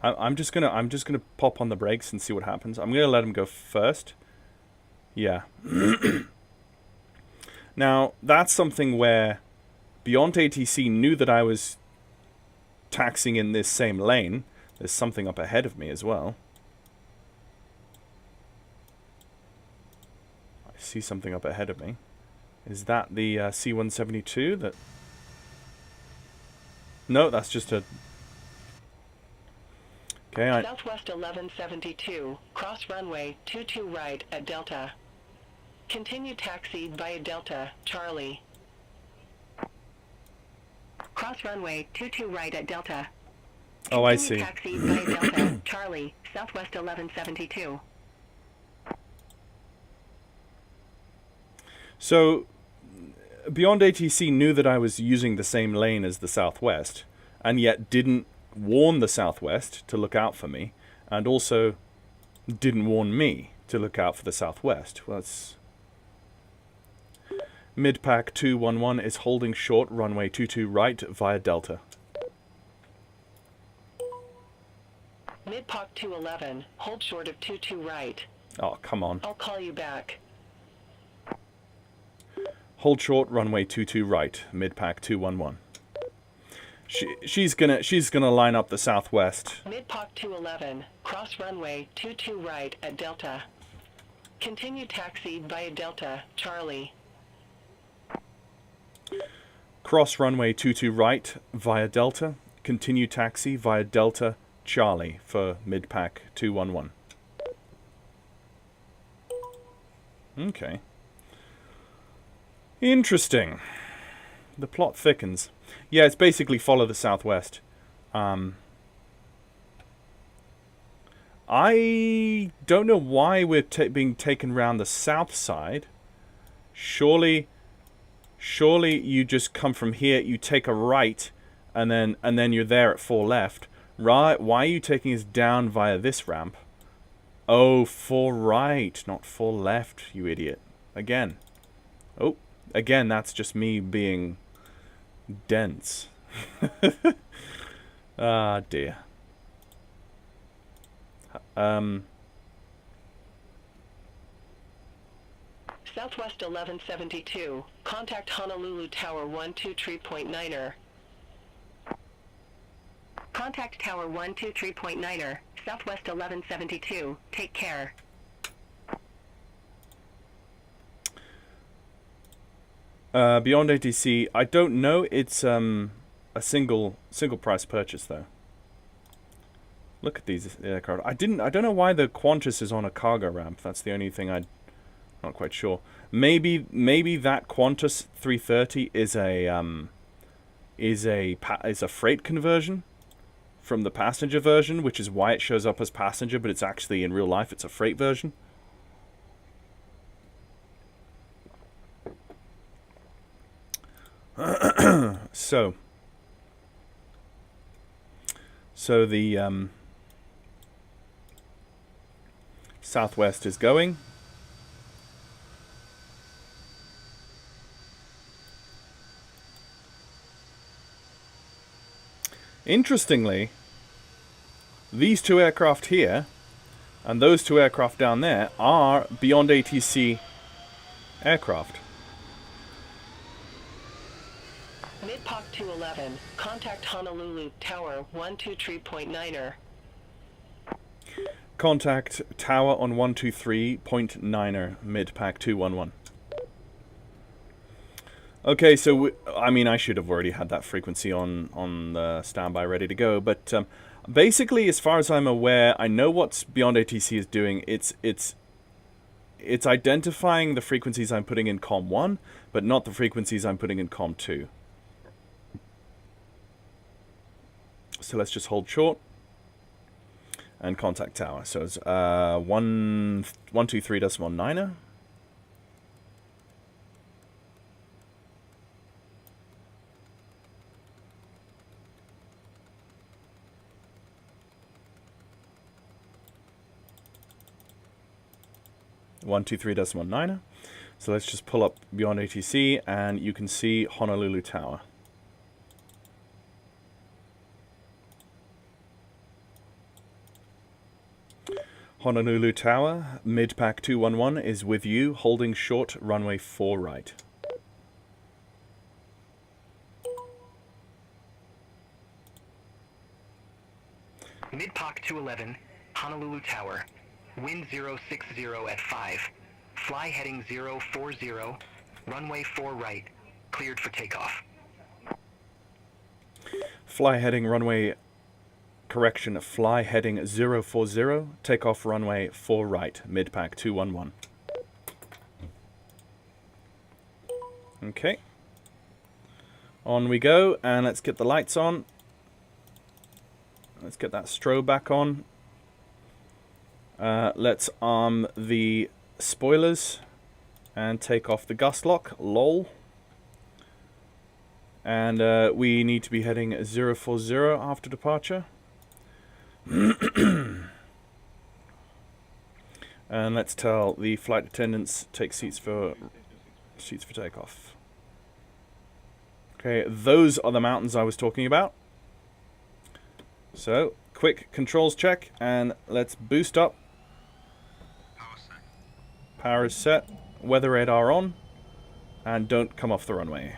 I'm just gonna pop on the brakes and see what happens. I'm gonna let him go first. Yeah. Now, that's something where Beyond ATC knew that I was taxiing in this same lane. There's something up ahead of me as well. I see something up ahead of me. Is that the C-172 that... No, that's just a... Okay, Southwest 1172, cross runway 22 right at Delta. Continue taxi via Delta, Charlie. Cross runway 22 right at Delta. Oh, I Continue see. Taxi via Delta, Charlie, Southwest 1172. So, Beyond ATC knew that I was using the same lane as the Southwest, and yet didn't warn the Southwest to look out for me, and also didn't warn me to look out for the Southwest. Well, Midpack 211 is holding short runway 22 right via Delta. Midpac 211, hold short of 22 right. Oh, come on. I'll call you back. Hold short runway 22 right, Midpack 211. She's gonna line up the southwest. Midpac 211, cross runway 22 right at Delta. Continue taxi via Delta, Charlie. Cross runway 22 right via Delta. Continue taxi via Delta, Charlie for Midpack 211. Okay. Interesting. The plot thickens. Yeah, it's basically follow the southwest. I don't know why we're being taken round the south side. Surely you just come from here, you take a right, and then you're there at 4 left. Right? Why are you taking us down via this ramp? Oh, 4 right, not 4 left, you idiot. Again. Oh, again, that's just me being dense. Ah, dear. Southwest 1172, contact Honolulu Tower 123.9er. Contact Tower 123.9er, Southwest 1172, take care. Beyond ATC, I don't know. It's a single price purchase though. Look at these aircraft. I don't know why the Qantas is on a cargo ramp. That's the only thing I'm not quite sure. Maybe that Qantas 330 is a freight conversion from the passenger version, which is why it shows up as passenger, but it's actually in real life it's a freight version. So the Southwest is going. Interestingly, these 2 aircraft here and those 2 aircraft down there are Beyond ATC aircraft. Midpac 211, contact Honolulu Tower 123.9er. Contact Tower on 123.9er, Midpac 211. Okay, so I mean, I should have already had that frequency on standby ready to go, but basically, as far as I'm aware, I know what Beyond ATC is doing. It's identifying the frequencies I'm putting in COM 1, but not the frequencies I'm putting in COM 2. So let's just hold short and contact tower. So it's 123.19er. So let's just pull up Beyond ATC and you can see Honolulu Tower. Honolulu Tower, Midpac 211 is with you, holding short runway 4 right. Midpac 211, Honolulu Tower. Wind 060 at 5. Fly heading 040, runway 4 right. Cleared for takeoff. Fly heading runway, correction, fly heading 040, takeoff runway 4 right, Midpac 211. Okay. On we go, and let's get the lights on. Let's get that strobe back on. Let's arm the spoilers and take off the gust lock, lol. And we need to be heading 040 after departure. And let's tell the flight attendants take seats for Seats for takeoff. Okay, those are the mountains I was talking about. So, quick controls check, and let's boost up. Power is set. Weather radar on. And don't come off the runway.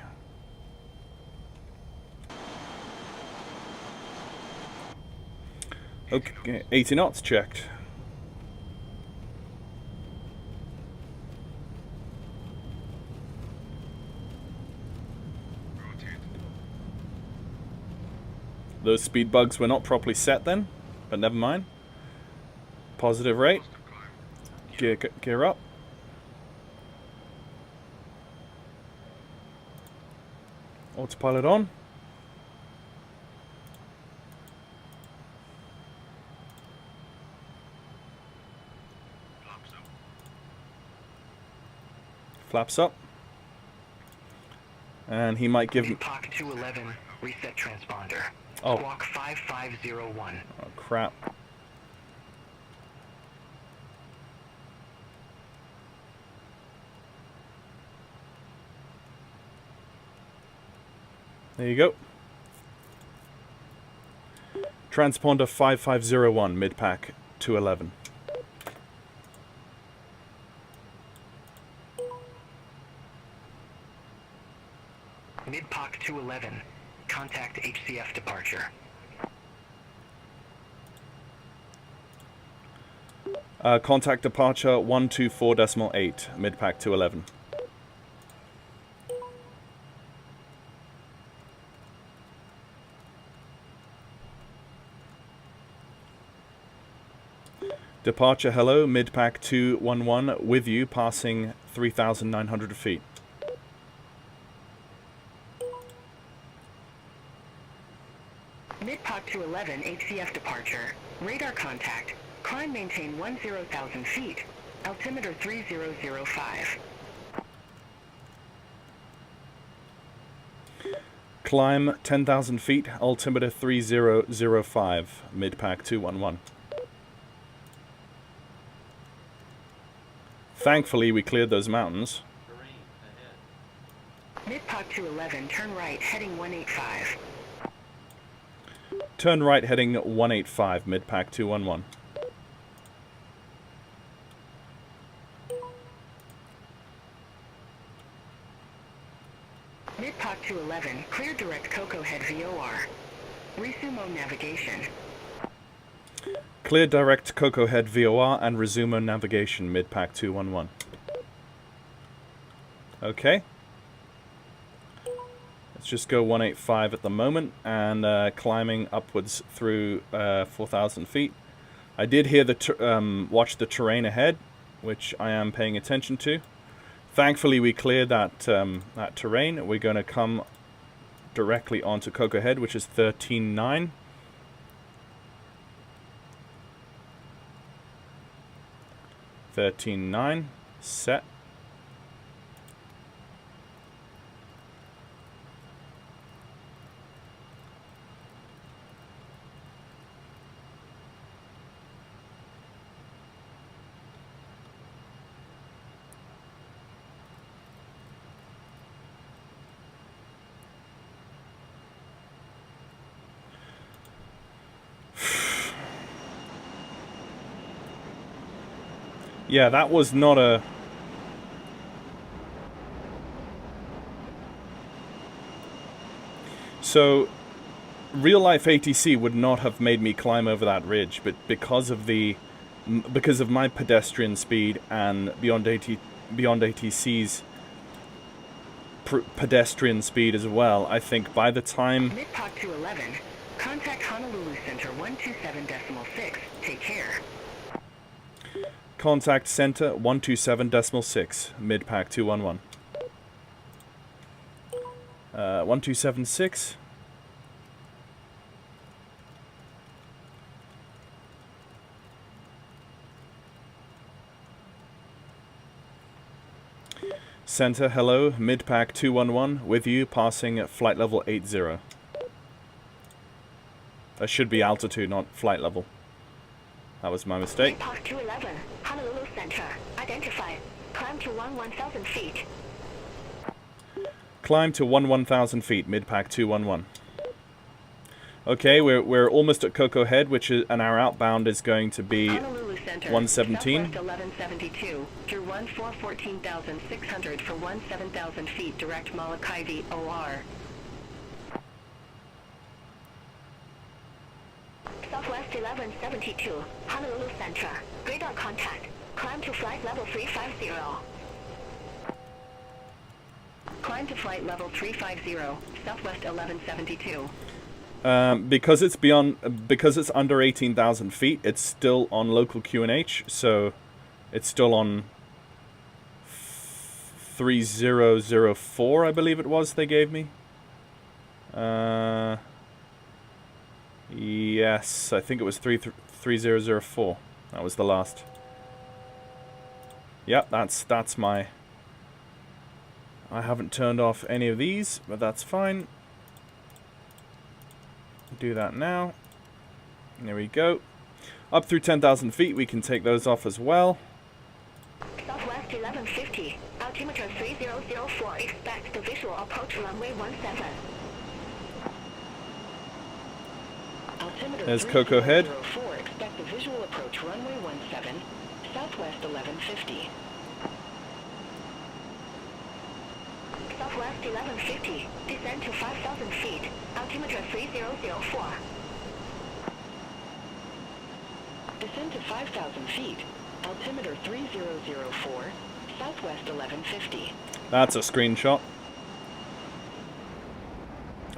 Okay, 80 knots checked. Those speed bugs were not properly set then, but never mind. Positive rate. Gear up. Autopilot on. Flaps up. And he might give me... Mid-Pac 211, reset transponder. Oh. Squawk 5501. Oh, crap. There you go. Transponder 5501, mid-pack 211. Mid-Pac 211, contact HCF departure. Contact departure 124.8, mid-pack 211. Departure hello, mid-pack 211, with you, passing 3,900 feet. Mid-Pac 211, HCF departure. Radar contact. Climb maintain 10,000 feet. Altimeter 3005. Climb 10,000 feet, altimeter 3005, mid-pack 211. Thankfully, we cleared those mountains. Mid-Pac 211, turn right, heading 185. Turn right heading 185, mid-pack 211. Mid-Pac 211, clear direct Cocoa Head VOR. Resume on navigation. Clear direct Cocoa Head VOR and resume on navigation, mid-pack 211. Okay. Let's just go 185 at the moment, and climbing upwards through 4,000 feet. I did hear the watch the terrain ahead, which I am paying attention to. Thankfully, we cleared that that terrain. We're going to come directly onto Cocoa Head, which is 13.9. Set. Yeah, that was not a... So, real-life ATC would not have made me climb over that ridge, but because of my pedestrian speed and Beyond ATC's pedestrian speed as well, I think by the time... Mid-Pac 211, contact Honolulu Center 127.6. Take care. Contact Center 127.6, mid-pack 211. 1276. Center, hello, mid-pack 211, with you, passing flight level 80. That should be altitude, not flight level. That was my mistake. Mid-Pac 211, Honolulu Center. Identified. Climb to 11,000 feet. climb to 11,000 feet, mid-pack 211. Okay, we're almost at Cocoa Head, which is, and our outbound is going to be Honolulu Center, 117. Southwest 1172, through 14,600 for 17,000 feet, direct Molokai OR. Southwest 1172, Honolulu Center. Radar contact. Climb to flight level 350. Climb to flight level 350, Southwest 1172. Because it's under 18,000 feet, it's still on local QNH, so it's still on 3004, I believe it was they gave me. Yes, I think it was 3004. That was the last. Yep, that's my... I haven't turned off any of these, but that's fine. Do that now. There we go. Up through 10,000 feet, we can take those off as well. Southwest 1150, altimeter 3004, expect the visual approach runway 17. Altimeter There's Cocoa Head. 3004, expect the visual approach runway 17, Southwest 1150. Southwest 1150, descend to 5,000 feet, altimeter 3004. Descend to 5,000 feet, altimeter 3004, Southwest 1150. That's a screenshot.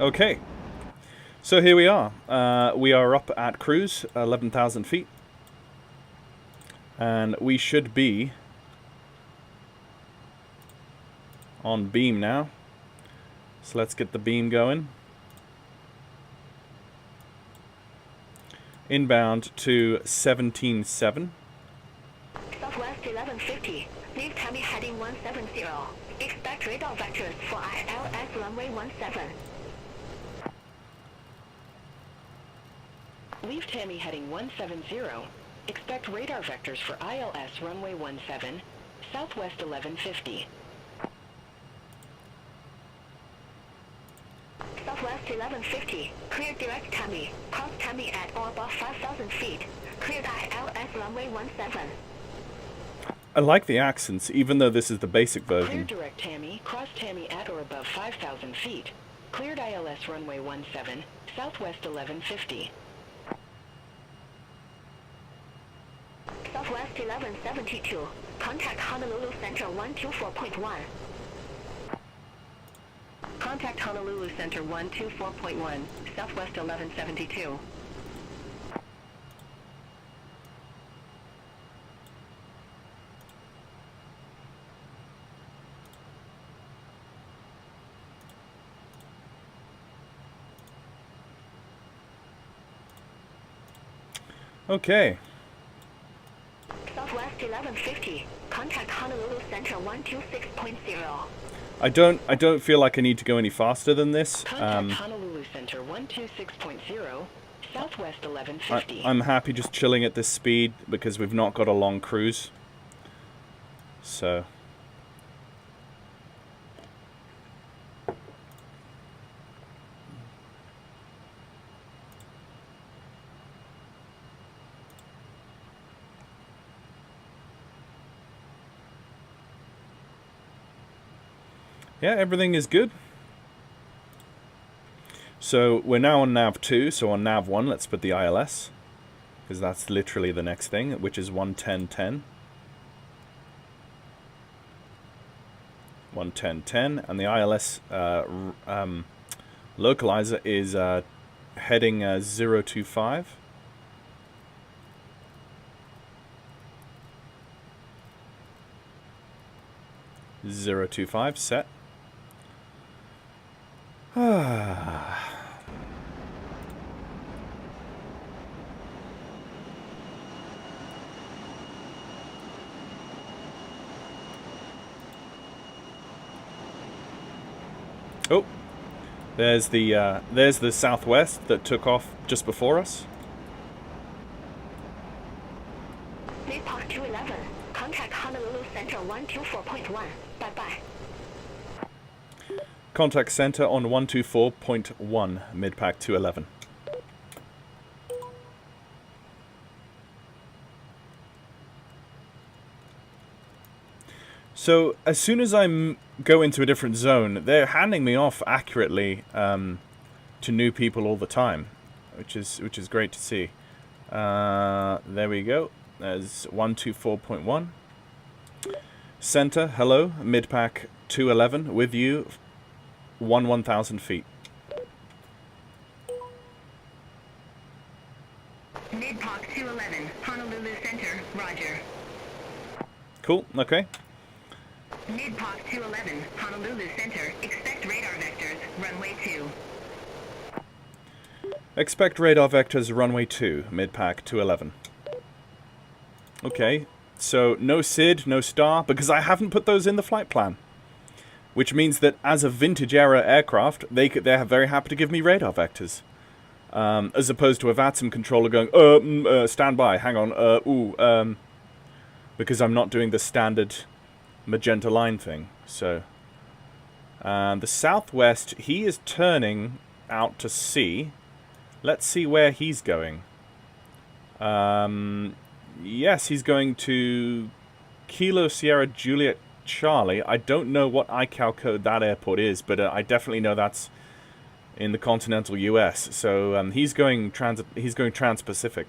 Okay. So here we are. We are up at cruise, 11,000 feet. And we should be on beam now. So let's get the beam going. Inbound to 17.7. Southwest 1150, leave Tammy heading 170. Expect radar vectors for ILS runway 17. Leave Tammy heading 170. Expect radar vectors for ILS runway 17, Southwest 1150. Southwest 1150, clear direct Tammy. Cross Tammy at or above 5,000 feet. Cleared ILS runway 17. I like the accents, even though this is the basic Clear version. direct Tammy, cross Tammy at or above 5,000 feet. Cleared ILS runway 17, Southwest 1150. Southwest 1172, contact Honolulu Center 124.1. Contact Honolulu Center 124.1, Southwest 1172. Okay. Southwest 1150, contact Honolulu Center 126.0. I don't feel like I need to go any faster than this. Contact Honolulu Center 126.0, Southwest 1150. I'm happy just chilling at this speed because we've not got a long cruise. So... yeah, everything is good. So we're now on nav 2, so on nav 1 let's put the ILS, because that's literally the next thing, which is 110.10. 110.10, and the ILS localizer is heading 025. Set. Oh, there's the Southwest that took off just before us. Midpark 211, contact Honolulu Center 124.1. Bye-bye. Contact center on 124.1, mid-pack 211. So, as soon as I go into a different zone, they're handing me off accurately to new people all the time, which is great to see. There we go. There's 124.1. Center, hello, mid-pack 211, with you, 1,000 feet. Mid-Pac 211, Honolulu Center, roger. Cool, okay. Mid-Pac 211, Honolulu Center, expect radar vectors, runway 2. Expect radar vectors, runway 2, mid-pack 211. Okay, so no SID, no star, because I haven't put those in the flight plan. Which means that as a vintage-era aircraft, they're very happy to give me radar vectors. As opposed to a VATSIM controller going, stand by, hang on, because I'm not doing the standard magenta line thing. So, the southwest, he is turning out to sea. Let's see where he's going. Yes, he's going to Kilo Sierra Juliet Charlie. I don't know what ICAO code that airport is, but I definitely know that's in the continental US. So he's going trans-Pacific.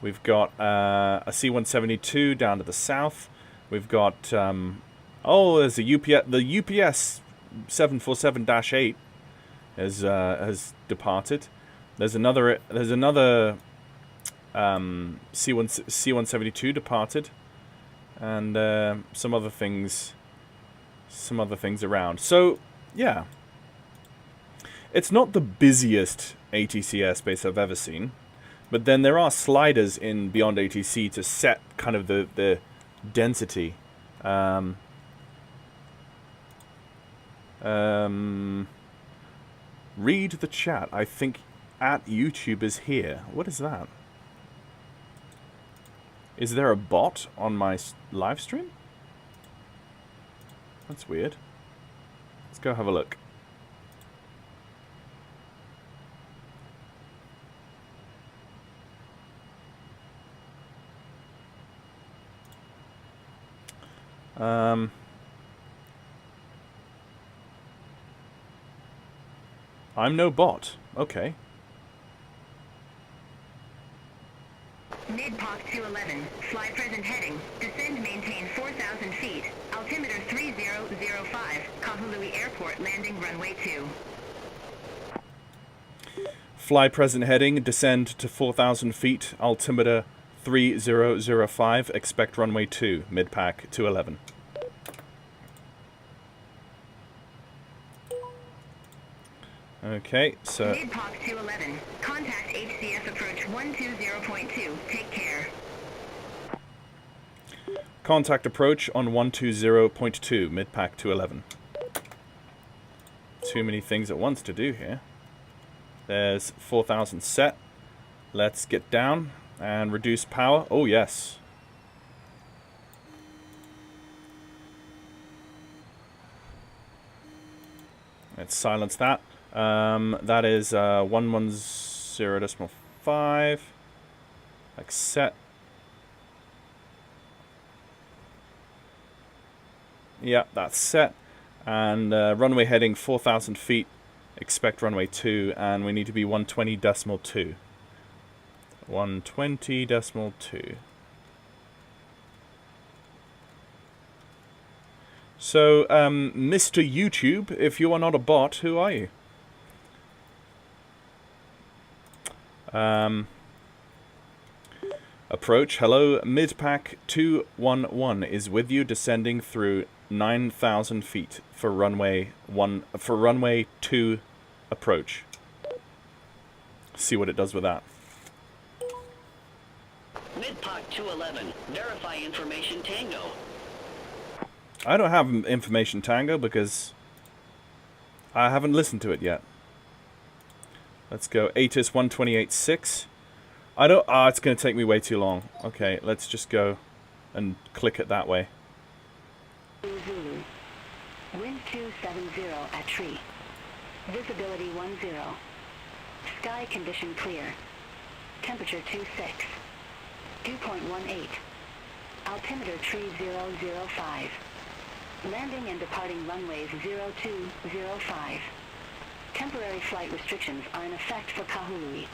We've got a C-172 down to the south. We've got there's a UPS. The UPS 747-8 has departed. There's another C-172 departed. And some other things around. So, yeah. It's not the busiest ATC airspace I've ever seen, but then there are sliders in Beyond ATC to set kind of the density. Read the chat. I think at YouTube is here. What is that? Is there a bot on my live stream? That's weird. Let's go have a look. I'm no bot. Okay. Mid-Pac 211, fly present heading, descend maintain 4,000 feet, altimeter 3005, Kahului Airport, landing runway 2. Fly present heading, descend to 4,000 feet, altimeter 3005, expect runway 2, mid-pack 211. Okay, so... Mid-Pac 211, contact HCF approach 120.2, take care. Contact approach on 120.2, mid-pack 211. Too many things at once to do here. There's 4,000 set. Let's get down and reduce power. Oh, yes. Let's silence that. That is 110.5. Like set. Yeah, that's set. And runway heading 4,000 feet. Expect runway 2, and we need to be 120.2. 120.2. So, Mr. YouTube, if you are not a bot, who are you? Approach, hello, mid-pack 211 is with you, descending through 9,000 feet for runway 2 approach. See what it does with that. Mid-Pac 211, verify information Tango. I don't have information Tango because I haven't listened to it yet. Let's go ATIS 128.6. I don't... it's going to take me way too long. Okay, let's just go and click it that way. Wind 270 at tree. Visibility 10. Sky condition clear. Temperature 26. Dew point 18. Altimeter 3005. Landing and departing runways 0205. Temporary flight restrictions are in effect for Kahului.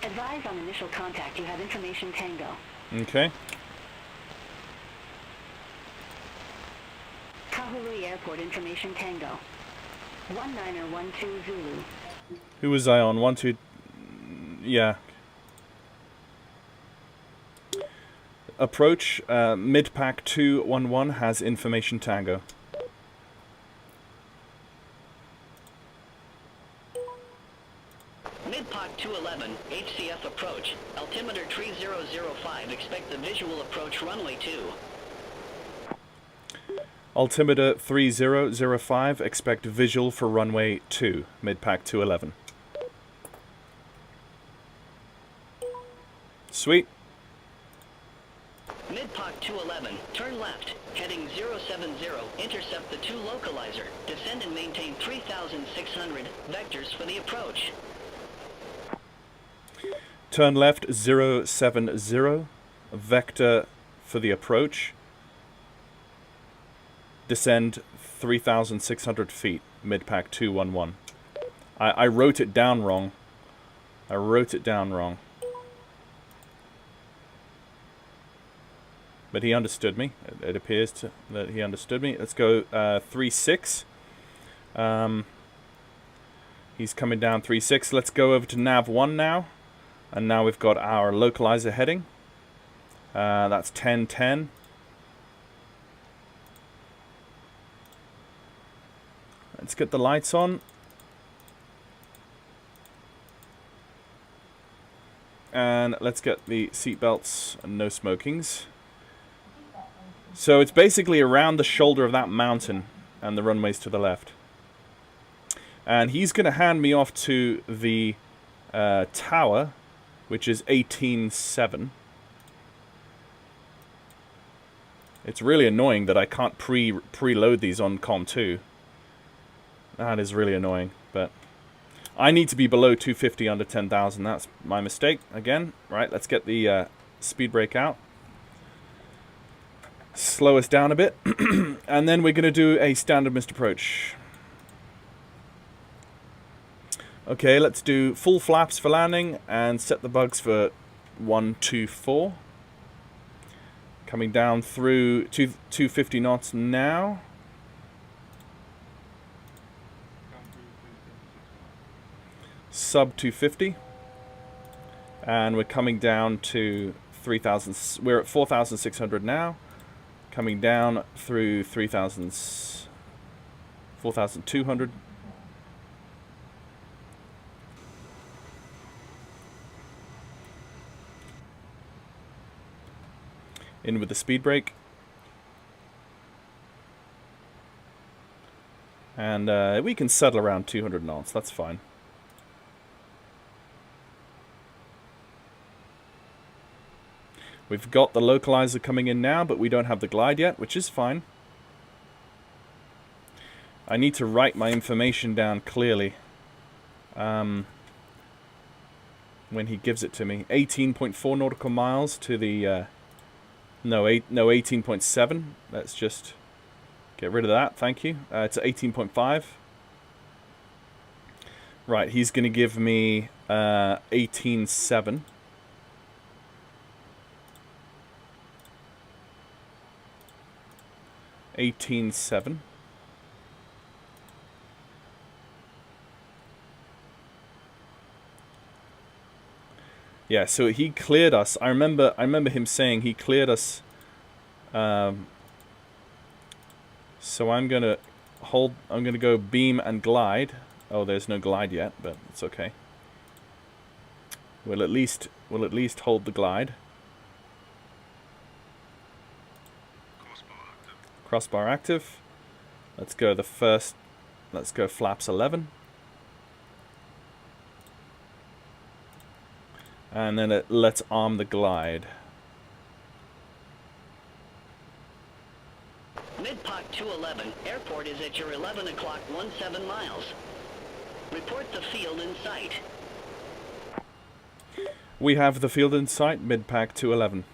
Advise on initial contact you have information Tango. Okay. Kahului Airport information Tango. 1912 Zulu. Who was I on? 1, 2... Yeah. Approach, mid-pack 211 has information Tango. Mid-Pac 211, HCF approach. Altimeter 3005, expect the visual approach runway 2. Altimeter 3005, expect visual for runway 2, mid-pack 211. Sweet. Mid-Pac 211, turn left, heading 070, intercept the 2 localizer, descend and maintain 3,600 vectors for the approach. Turn left 070, vector for the approach. Descend 3,600 feet, mid-pack 211. I wrote it down wrong. But he understood me. It appears that he understood me. Let's go 3-6. He's coming down 3-6. Let's go over to nav 1 now. And now we've got our localizer heading. That's 10-10. Let's get the lights on. And let's get the seatbelts and no smokings. So it's basically around the shoulder of that mountain and the runways to the left. And he's going to hand me off to the tower, which is 18.7. It's really annoying that I can't preload these on COM2. That is really annoying, but I need to be below 250 under 10,000. That's my mistake again. Right, let's get the speed brake out. Slow us down a bit, and then we're going to do a standard missed approach. Okay, let's do full flaps for landing and set the bugs for 124. Coming down through 250 knots now. Sub 250. And we're coming down to 3,000. We're at 4,600 now. Coming down through 3,000, 4,200. In with the speed brake. And we can settle around 200 knots, that's fine. We've got the localizer coming in now, but we don't have the glide yet, which is fine. I need to write my information down clearly when he gives it to me. 18.4 nautical miles to the... No, 18.7. Let's just get rid of that, thank you. It's 18.5. Right, he's going to give me 18.7. 18.7. Yeah, so he cleared us. I remember him saying he cleared us. So I'm gonna go beam and glide. Oh, there's no glide yet, but it's okay. We'll at least hold the glide. Crossbar active. Let's go flaps 11. And then let's arm the glide. Mid Mid-Pak 211, airport is at your 11 o'clock 17 miles. Report the field in sight. We have the field in sight, mid-pack 211.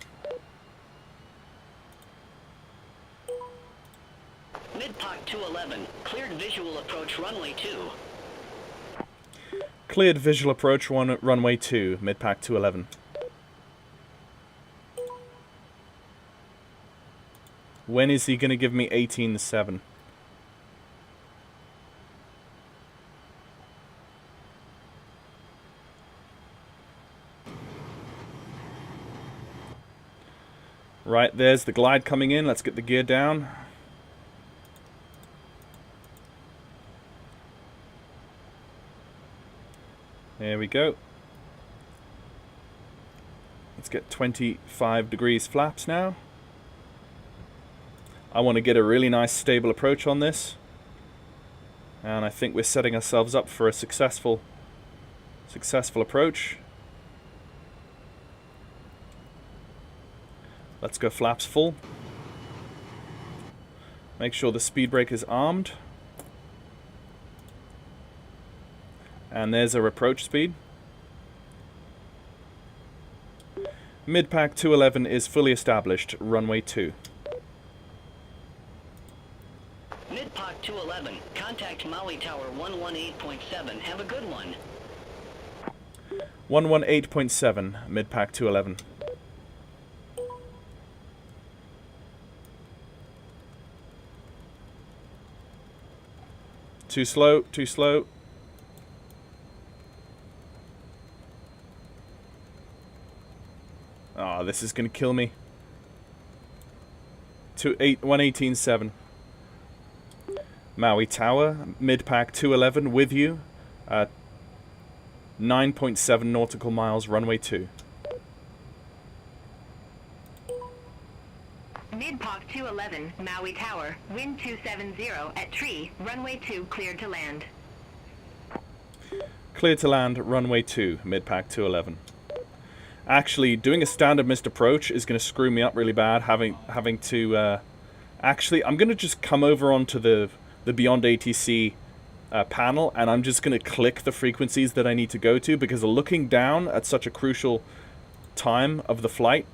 Mid-Pak 211, cleared visual approach runway 2. Cleared visual approach runway 2, mid-pack 211. When is he going to give me 18.7? Right, there's the glide coming in. Let's get the gear down. There we go. Let's get 25 degrees flaps now. I want to get a really nice stable approach on this. And I think we're setting ourselves up for a successful approach. Let's go flaps full. Make sure the speed brake is armed. And there's our approach speed. Mid-pack 211 is fully established, runway 2. Mid-Pak 211, contact Maui Tower 118.7. Have a good one. 118.7, mid-pack 211. Too slow, too slow. Oh, this is going to kill me. 118.7. Maui Tower, mid-pack 211 with you. 9.7 nautical miles, runway 2. Mid-Pak 211, Maui Tower, wind 270 at tree, runway 2 cleared to land. Clear to land, runway 2, mid-pack 211. Actually, doing a standard missed approach is going to screw me up really bad, having to... actually, I'm going to just come over onto the Beyond ATC panel, and I'm just going to click the frequencies that I need to go to, because looking down at such a crucial time of the flight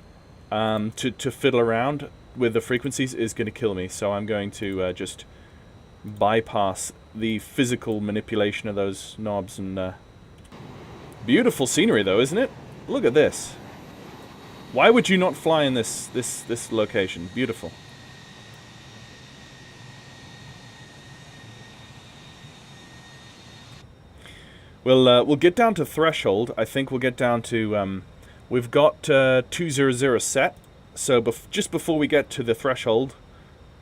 to fiddle around with the frequencies is going to kill me. So I'm going to just bypass the physical manipulation of those knobs. And beautiful scenery though, isn't it? Look at this. Why would you not fly in this location? Beautiful. We'll get down to threshold. I think we'll get down to we've got 200 set. So just before we get to the threshold,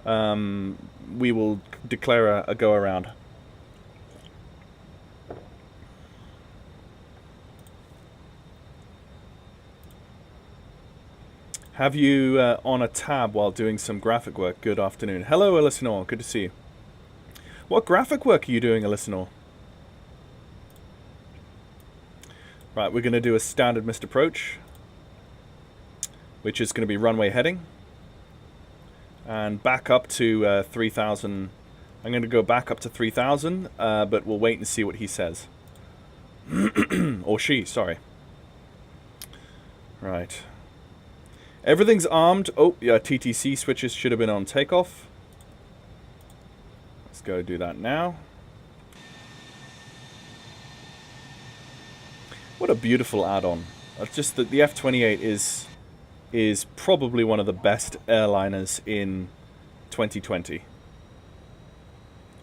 we will declare a go around. Have you on a tab while doing some graphic work? Good afternoon. Hello, Elisinor. Good to see you. What graphic work are you doing, Elisinor? Right, we're going to do a standard missed approach, which is going to be runway heading. And back up to 3,000. I'm going to go back up to 3,000, but we'll wait and see what he says. Or she, sorry. Right. Everything's armed. Oh, yeah, TTC switches should have been on takeoff. Let's go do that now. What a beautiful add-on. Just that the F-28 is probably one of the best airliners in 2020.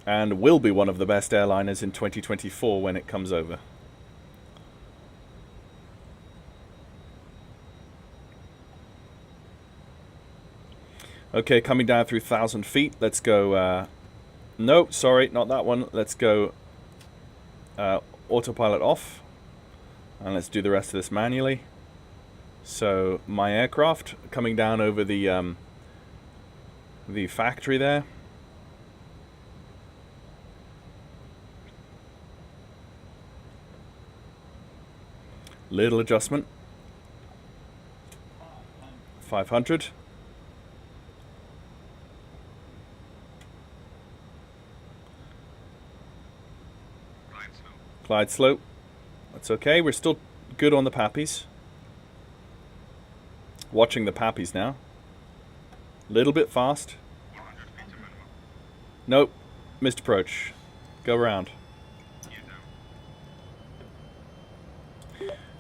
And will be one of the best airliners in 2024 when it comes over. Okay, coming down through 1,000 feet. Let's go... no, sorry, not that one. Let's go autopilot off. And let's do the rest of this manually. So, my aircraft coming down over the factory there. Little adjustment. 500. Glide slope. That's okay. We're still good on the pappies. Watching the pappies now. Little bit fast. Nope. Missed approach. Go around.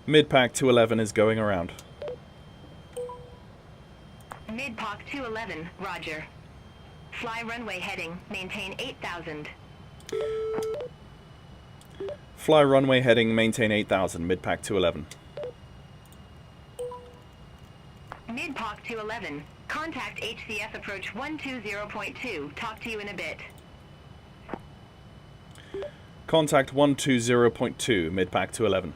Mid-pack 211 is going around. Mid-Pac 211, roger. Fly runway heading, maintain 8,000. Fly runway heading, maintain 8,000, mid-pack 211. Mid-Pac 211, contact HCF approach 120.2. Talk to you in a bit. Contact 120.2, mid-pack 211.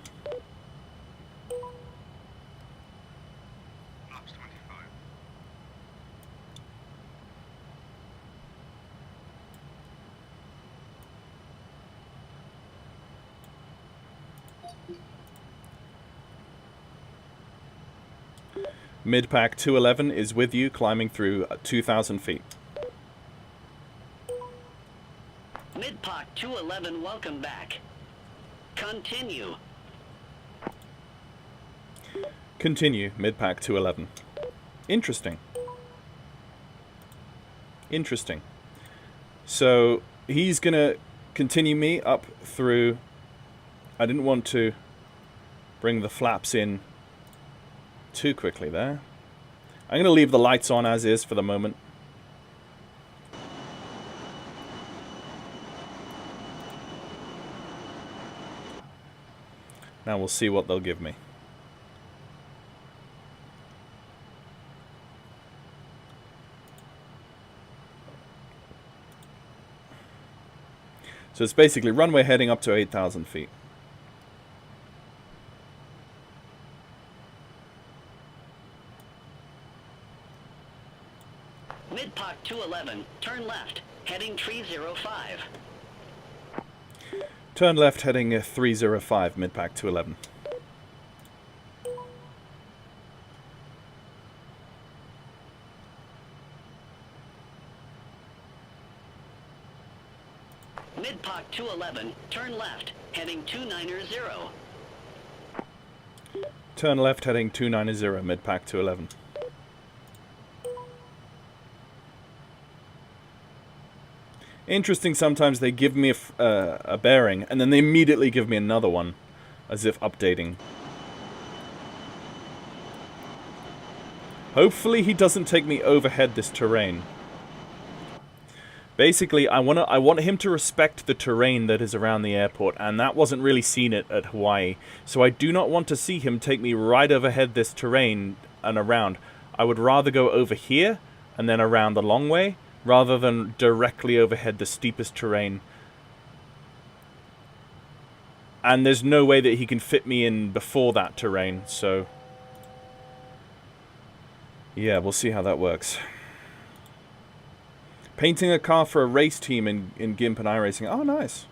Mid-pack 211 is with you, climbing through 2,000 feet. Mid-Pac 211, welcome back. Continue. Continue, mid-pack 211. Interesting. Interesting. So, he's gonna continue me up through... I didn't want to bring the flaps in too quickly there. I'm going to leave the lights on as is for the moment. Now we'll see what they'll give me. So it's basically runway heading up to 8,000 feet. Mid-Pac 211, turn left, heading 305. Turn left heading 305, mid-pack 211. Mid-Pac 211, turn left, heading 290. Turn left heading 290, mid-pack 211. Interesting, sometimes they give me a bearing, and then they immediately give me another one, as if updating. Hopefully he doesn't take me overhead this terrain. Basically, I want him to respect the terrain that is around the airport, and that wasn't really seen at Hawaii. So I do not want to see him take me right overhead this terrain and around. I would rather go over here, and then around the long way, rather than directly overhead the steepest terrain. And there's no way that he can fit me in before that terrain, so... yeah, we'll see how that works. Painting a car for a race team in GIMP and iRacing. Oh, nice.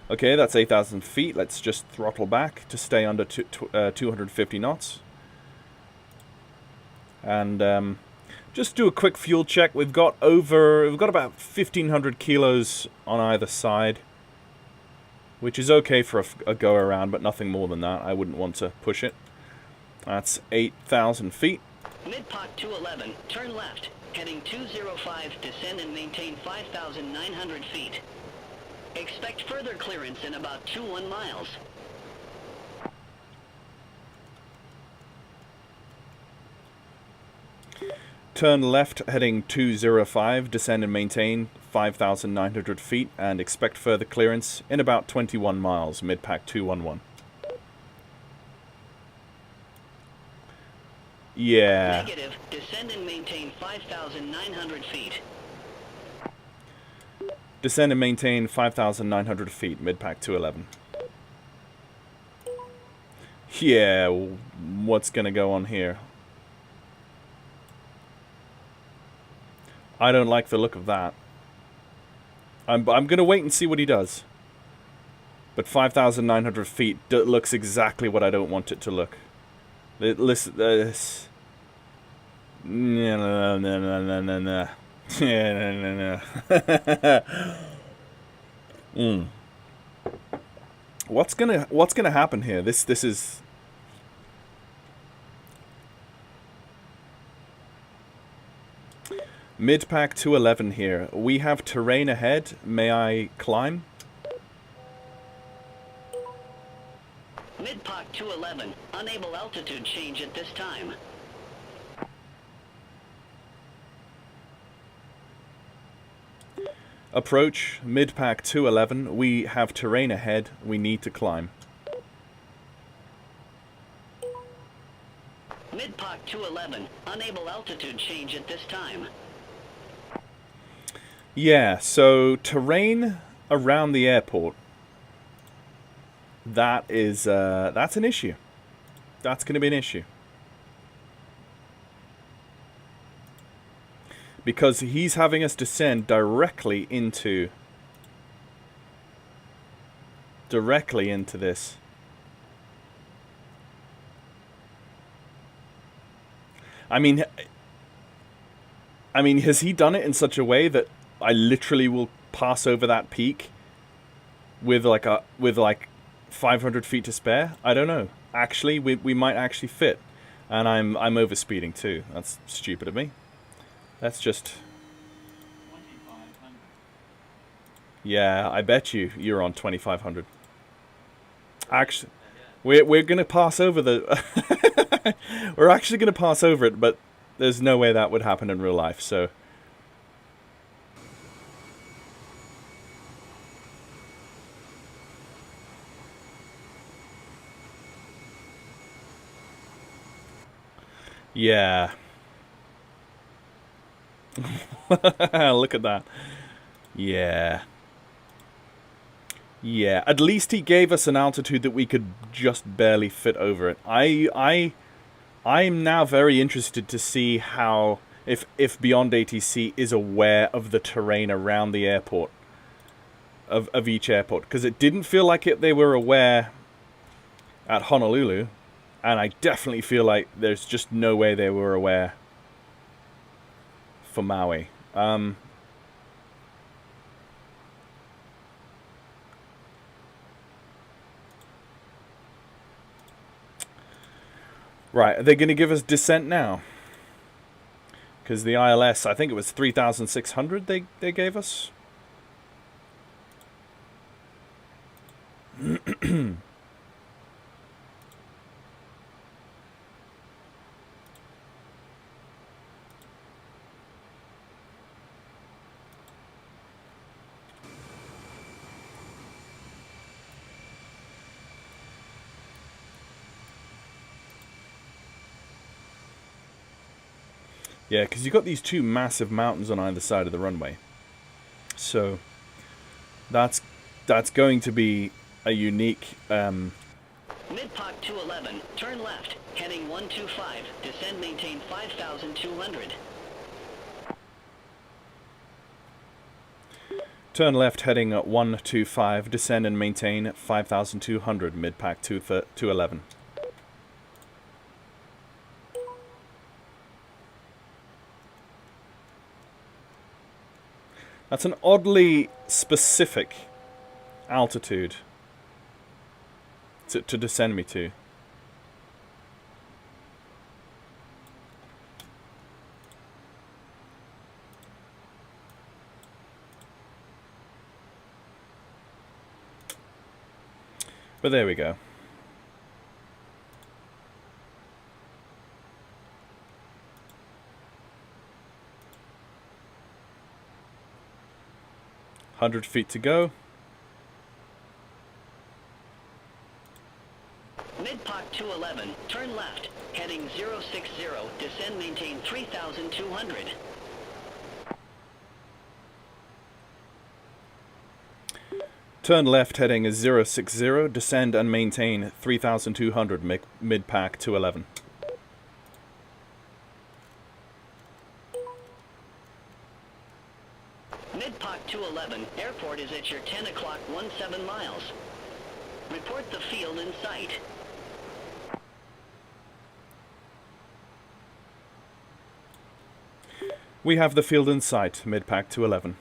Okay, that's 8,000 feet. Let's just throttle back to stay under 250 knots. And, just do a quick fuel check. We've got about 1,500 kilos on either side, which is okay for a go around, but nothing more than that. I wouldn't want to push it. That's 8,000 feet. Mid-Pac 211, turn left, heading 205, descend and maintain 5,900 feet. Expect further clearance in about 21 miles. Turn left heading 205, descend and maintain 5,900 feet, and expect further clearance in about 21 miles, mid-pack 211. Yeah. Negative, descend and maintain 5,900 feet. Descend and maintain 5,900 feet, mid-pack 211. Yeah, what's gonna go on here? I don't like the look of that. I'm gonna wait and see what he does. But 5,900 feet looks exactly what I don't want it to look. Listen, What's gonna happen here? This is... Mid-pack 211 here. We have terrain ahead. May I climb? Mid-pack 211. Unable altitude change at this time. Approach, mid-pack 211. We have terrain ahead. We need to climb. Mid-pack 211. Unable altitude change at this time. Yeah, so terrain around the airport. That is, that's an issue. That's going to be an issue. Because he's having us descend directly into this. I mean, has he done it in such a way that I literally will pass over that peak with like 500 feet to spare? I don't know. Actually, we might actually fit, and I'm overspeeding too. That's stupid of me. That's just... Yeah, I bet you're on 2500. Actually, we're gonna pass over the... We're actually gonna pass over it, but there's no way that would happen in real life, so... Yeah. Look at that. Yeah. Yeah, at least he gave us an altitude that we could just barely fit over it. I'm now very interested to see how, if Beyond ATC is aware of the terrain around the airport, of each airport, because it didn't feel like they were aware at Honolulu, and I definitely feel like there's just no way they were aware for Maui. Right, are they going to give us descent now? Because the ILS, I think it was 3,600 they gave us. Yeah, because you've got these two massive mountains on either side of the runway. So that's going to be a unique... Mid-pack 211, turn left, heading 125, descend maintain 5,200. Turn left heading at 125, descend and maintain 5,200, mid-pack 211. That's an oddly specific altitude to descend me to. But there we go. $100 to go. Mid-pack 211, turn left, heading 060, descend maintain 3,200. Turn left heading is 060, descend and maintain 3,200, mid-pack 211. Mid-pack 211, airport is at your 10 o'clock 17 miles. Report the field in sight. We have the field in sight, mid-pack 211.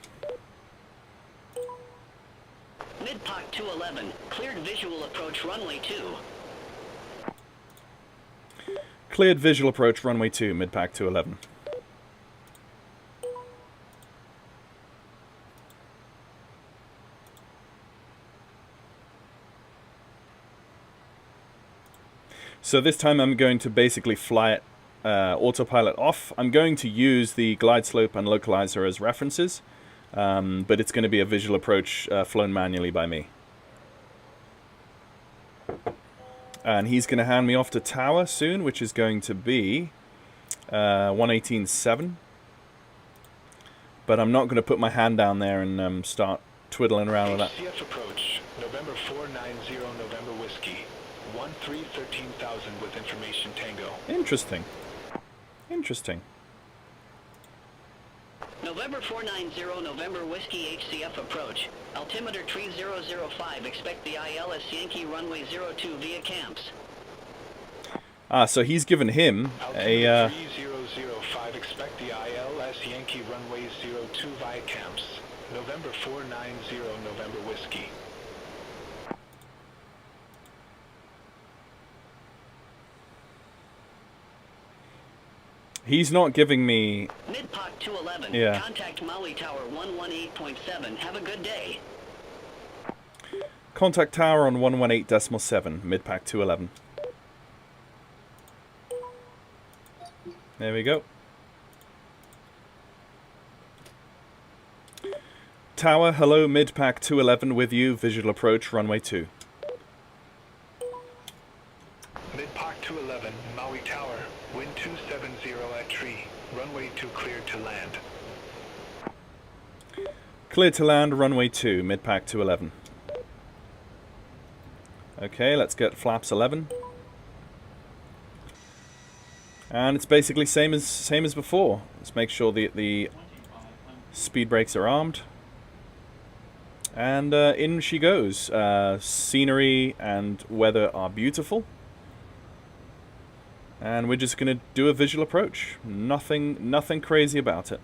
Mid-Pak 211, cleared visual approach runway 2. Cleared visual approach runway 2, mid-pack 211. So this time I'm going to basically fly it autopilot off. I'm going to use the glide slope and localizer as references, but it's going to be a visual approach flown manually by me. And he's going to hand me off to tower soon, which is going to be 118.7. But I'm not going to put my hand down there and start twiddling around with that. ATC approach, November 490 November Whiskey, 13,000 with information Tango. Interesting. Interesting. November 490 November Whiskey HCF approach. Altimeter tree 005. Expect the ILS Yankee runway 02 via camps. Ah, so he's given him Altimeter tree 005. Expect the ILS Yankee runway 02 via camps. November 490 November Whiskey. He's not giving me... Mid-Pak 211. Yeah. Contact Maui Tower 118.7. Have a good day. Contact tower on 118.7, mid-pack 211. There we go. Tower, hello, mid-pack 211 with you, visual approach, runway 2. Mid-Pak 211, Maui Tower, wind 270 at tree, runway 2 cleared to land. Cleared to land, runway 2, mid-pack 211. Okay, let's get flaps 11. And it's basically same as before. Let's make sure the speed brakes are armed. And in she goes. Scenery and weather are beautiful. And we're just going to do a visual approach. Nothing crazy about it.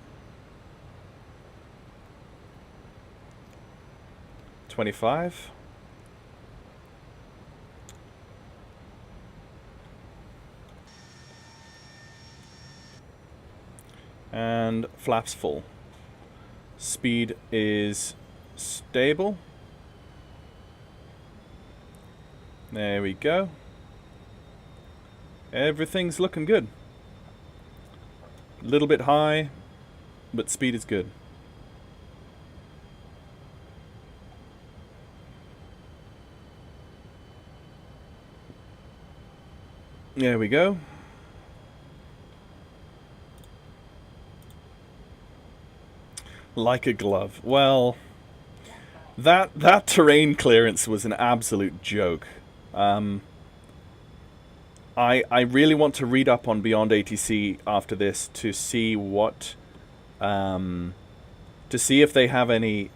25. And flaps full. Speed is stable. There we go. Everything's looking good. A little bit high, but speed is good. There we go. Like a glove. Well, that terrain clearance was an absolute joke. I really want to read up on Beyond ATC after this to see what, to see if they have any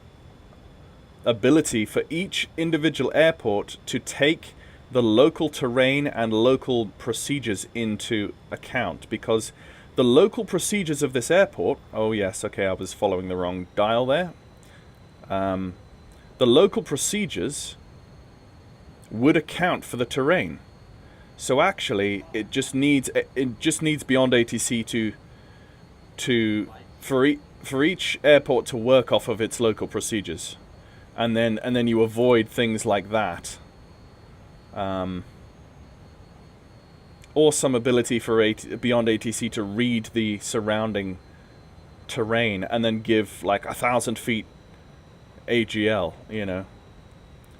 ability for each individual airport to take the local terrain and local procedures into account, because the local procedures of this airport... Oh yes, okay, I was following the wrong dial there. The local procedures would account for the terrain. So actually, it just needs Beyond ATC for each airport to work off of its local procedures, and then you avoid things like that. Or some ability for Beyond ATC to read the surrounding terrain and then give like 1,000 feet AGL, you know.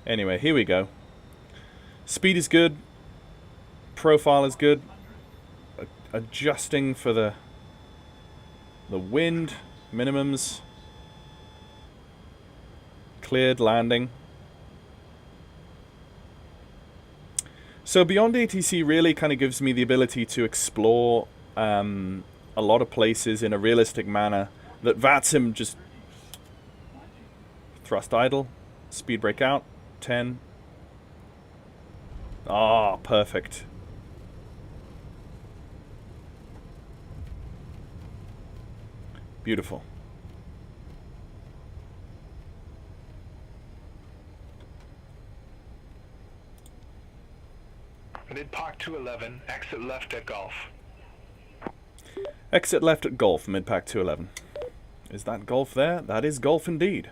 Anyway, here we go. Speed is good. Profile is good. Adjusting for the wind minimums. Cleared landing. So Beyond ATC really kind of gives me the ability to explore a lot of places in a realistic manner that VATSIM just... Thrust idle, speed brake out, 10. Ah, perfect. Beautiful. Mid-Park 211, exit left at Golf. Exit left at Golf, mid-pack 211. Is that Golf there? That is Golf indeed.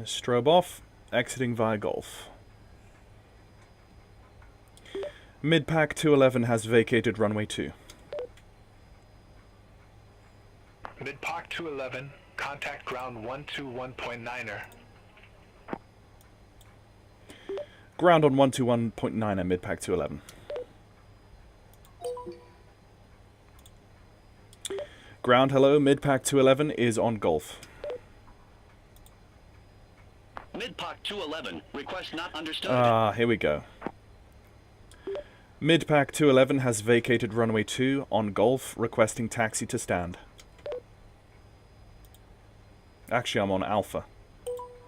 Strobe off, exiting via Golf. Mid-pack 211 has vacated runway 2. Mid-Park 211, contact ground 121.9er. Ground on 121.9er, mid-pack 211. Ground hello, mid-pack 211 is on Golf. Mid-Park 211, request not understood. Ah, here we go. Mid-pack 211 has vacated runway 2 on Golf, requesting taxi to stand. Actually, I'm on Alpha.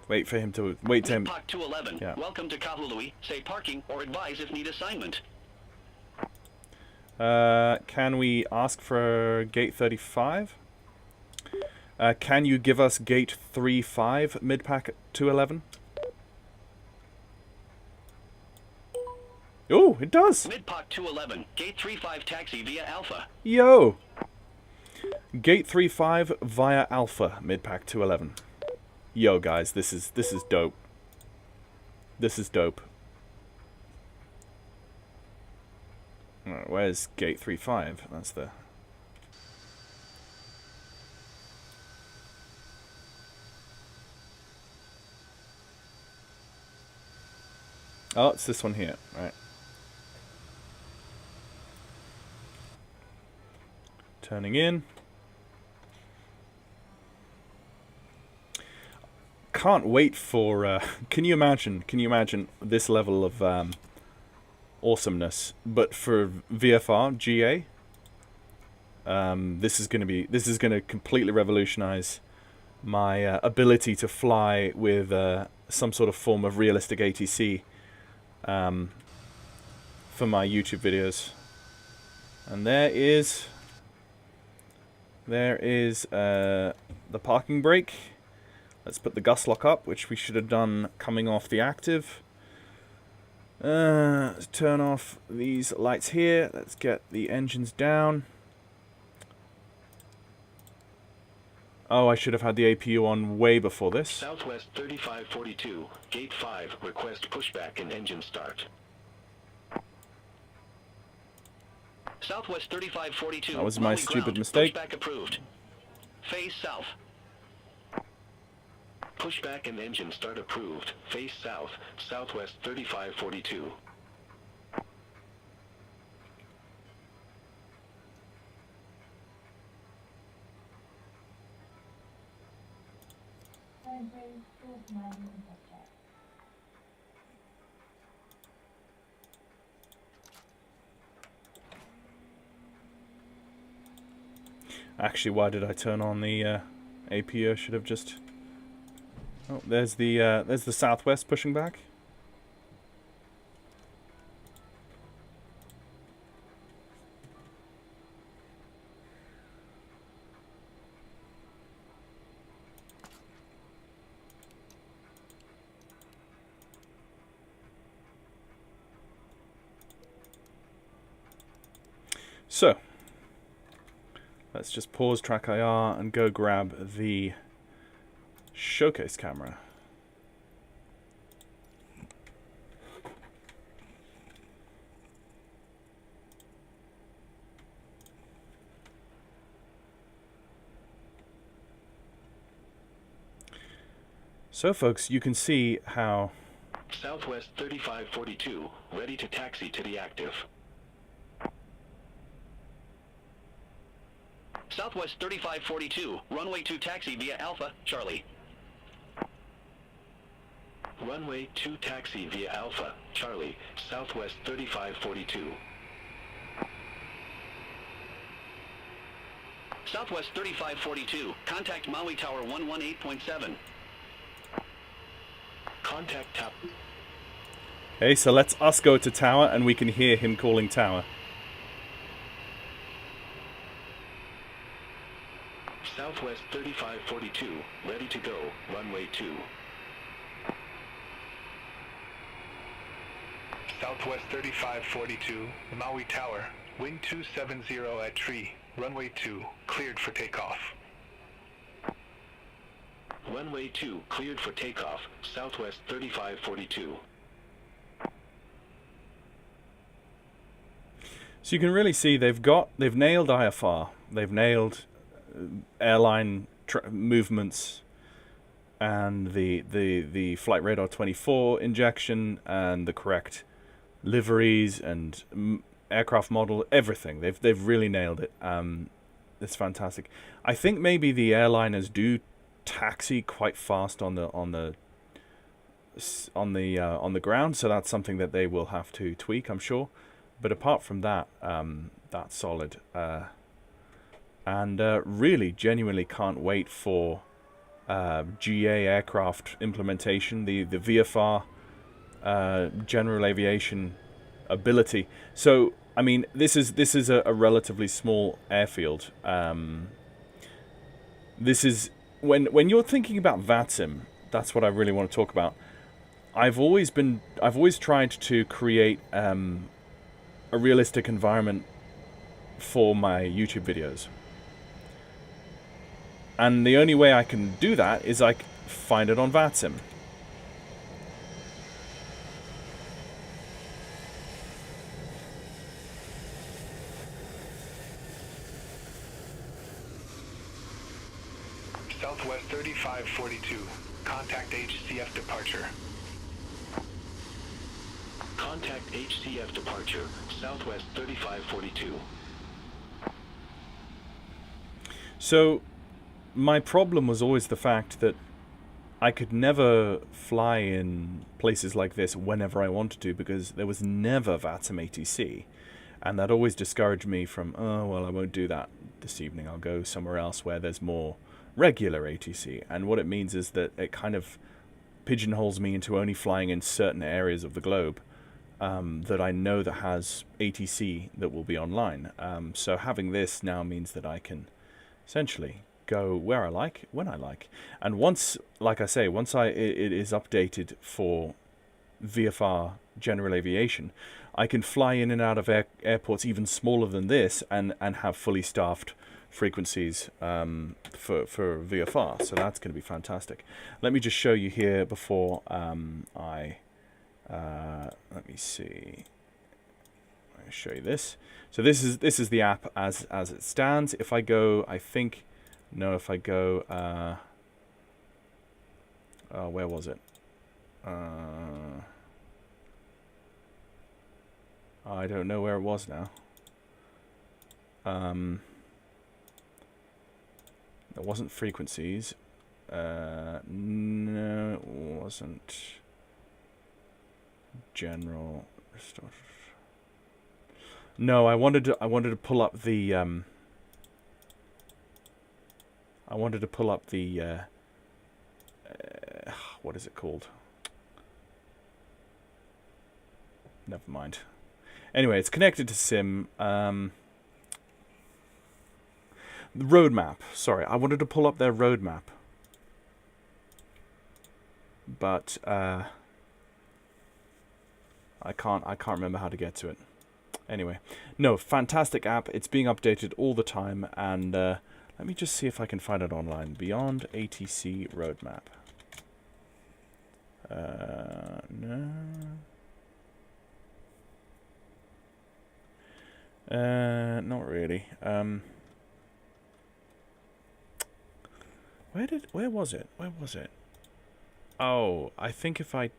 Wait for him to... Wait to him... Mid-Park 211, Yeah. welcome to Kahului. Say parking or advise if need assignment. Can we ask for gate 35? Can you give us gate 35, mid-pack 211? Oh, it does! Mid-Park 211, gate 35 taxi via Alpha. Yo! Gate 35 via Alpha, mid-pack 211. Yo, guys, this is dope. This is dope. Alright, where's gate 35? That's the... Oh, it's this one here, right. Turning in. Can't wait for, can you imagine this level of awesomeness, but for VFR, GA? This is going to completely revolutionize my ability to fly with some sort of form of realistic ATC for my YouTube videos. And there is the parking brake. Let's put the gust lock up, which we should have done coming off the active. Let's turn off these lights here. Let's get the engines down. Oh, I should have had the APU on way before this. Southwest 3542, gate 5, request pushback and engine start. Southwest 3542. That was my Lonely stupid ground. mistake. Pushback approved. Face south. Pushback and engine start approved. Face south, Southwest 3542. Actually, why did I turn on the APU? Should have just... Oh, there's the Southwest pushing back. So, let's just pause track IR and go grab the showcase camera. So folks, you can see how Southwest 3542, ready to taxi to the active. Southwest 3542, runway 2 taxi via Alpha, Charlie. Runway 2 taxi via Alpha, Charlie, Southwest 3542. Southwest 3542, contact Maui Tower 118.7. Contact top. Okay, so let's us go to tower, and we can hear him calling tower. Southwest 3542, ready to go, runway 2. Southwest 3542, Maui Tower, wind 270 at tree, runway 2, cleared for takeoff. Runway 2, cleared for takeoff, Southwest 3542. So you can really see they've nailed IFR, they've nailed airline movements, and the flight radar 24 injection, and the correct liveries and aircraft model, everything. They've really nailed it. It's fantastic. I think maybe the airliners do taxi quite fast on the ground, so that's something that they will have to tweak, I'm sure. But apart from that, that's solid. And really, genuinely can't wait for GA aircraft implementation, the VFR general aviation ability. So, I mean, this is a relatively small airfield. This is when you're thinking about VATSIM, that's what I really want to talk about. I've always tried to create a realistic environment for my YouTube videos. And the only way I can do that is I find it on VATSIM. Southwest 3542, contact HCF departure. Contact HCF departure, Southwest 3542. So, my problem was always the fact that I could never fly in places like this whenever I wanted to, because there was never VATSIM ATC. And that always discouraged me from, oh, well, I won't do that this evening. I'll go somewhere else where there's more regular ATC. And what it means is that it kind of pigeonholes me into only flying in certain areas of the globe that I know that has ATC that will be online. So having this now means that I can essentially go where I like, when I like. And once, like I say, once it is updated for VFR general aviation, I can fly in and out of airports even smaller than this and have fully staffed frequencies for VFR. So that's going to be fantastic. Let me just show you here before let me see. I'll show you this. So this is the app as it stands. If I go, I think, no, if I go, where was it? I don't know where it was now. It wasn't frequencies. No, it wasn't. General. No, I wanted to pull up the what is it called? Never mind. Anyway, it's connected to SIM. The roadmap. Sorry, I wanted to pull up their roadmap, but I can't remember how to get to it. Anyway, no, fantastic app. It's being updated all the time, and let me just see if I can find it online. Beyond ATC roadmap. No. Not really. Where was it? Where was it? Oh, I think if I...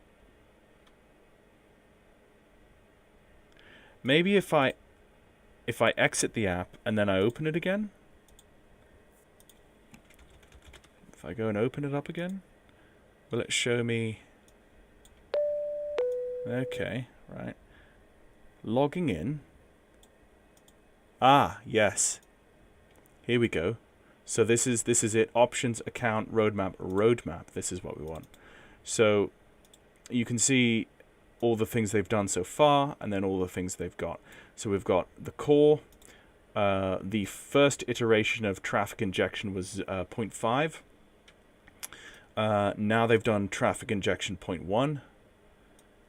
Maybe if I exit the app and then I open it again. If I go and open it up again, will it show me? Okay, right. Logging in. Ah, yes. Here we go. So this is it. Options, account, roadmap. This is what we want. So you can see all the things they've done so far, and then all the things they've got. So we've got the core. The first iteration of traffic injection was 0.5. Now they've done traffic injection 0.1.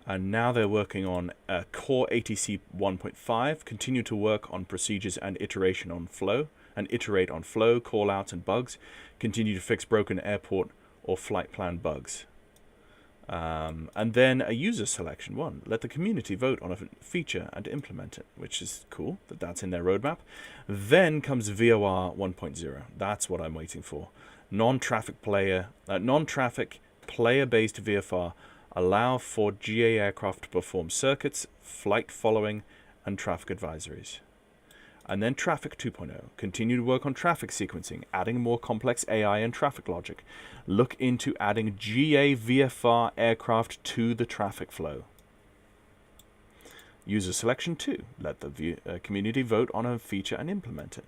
And now they're working on core ATC 1.5. Continue to work on procedures and iterate on flow, callouts, and bugs. Continue to fix broken airport or flight plan bugs. And then a user selection 1. Let the community vote on a feature and implement it, which is cool that that's in their roadmap. Then comes VOR 1.0. That's what I'm waiting for. Non-traffic player-based VFR allow for GA aircraft to perform circuits, flight following, and traffic advisories. And then traffic 2.0. Continue to work on traffic sequencing, adding more complex AI and traffic logic. Look into adding GA VFR aircraft to the traffic flow. User selection 2. Let the community vote on a feature and implement it.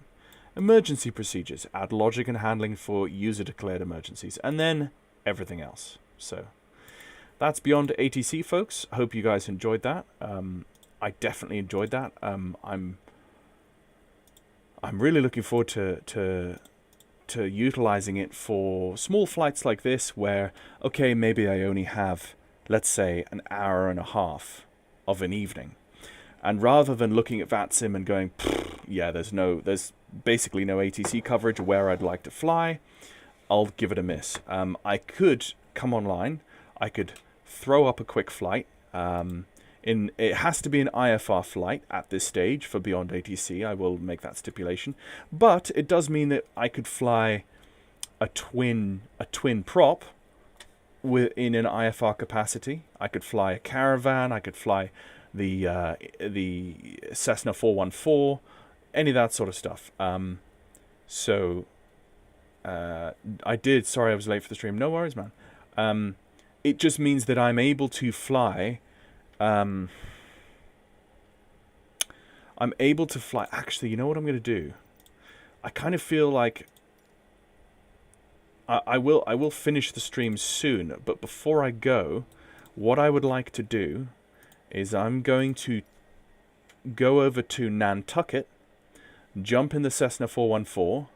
Emergency procedures. Add logic and handling for user-declared emergencies. And then everything else. So that's Beyond ATC, folks. I hope you guys enjoyed that. I definitely enjoyed that. I'm really looking forward to utilizing it for small flights like this, where, okay, maybe I only have, let's say, an hour and a half of an evening, and rather than looking at VATSIM and going, yeah, there's basically no ATC coverage where I'd like to fly, I'll give it a miss. I could come online, I could throw up a quick flight. It has to be an IFR flight at this stage for Beyond ATC. I will make that stipulation, but it does mean that I could fly a twin prop in an IFR capacity. I could fly a Caravan. I could fly the Cessna 414, any of that sort of stuff. I did. Sorry, I was late for the stream. No worries, man. It just means that I'm able to fly. I'm able to fly. Actually, you know what I'm going to do? I kind of feel like I will finish the stream soon, but before I go, what I would like to do is I'm going to go over to Nantucket, jump in the Cessna 414,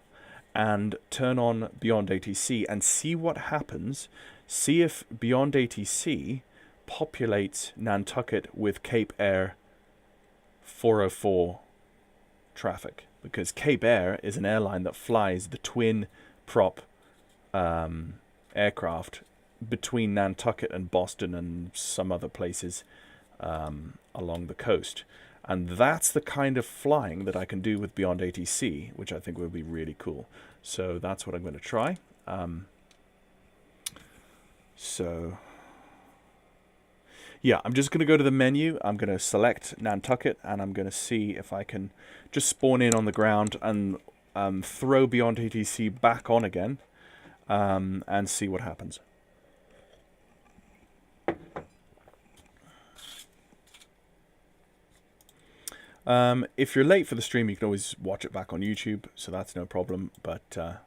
and turn on Beyond ATC and see what happens. See if Beyond ATC populates Nantucket with Cape Air 404 traffic, because Cape Air is an airline that flies the twin prop aircraft between Nantucket and Boston and some other places along the coast. And that's the kind of flying that I can do with Beyond ATC, which I think would be really cool. So that's what I'm going to try. Yeah, I'm just going to go to the menu. I'm going to select Nantucket, and I'm going to see if I can just spawn in on the ground and throw Beyond ATC back on again and see what happens. If you're late for the stream, you can always watch it back on YouTube, so that's no problem. But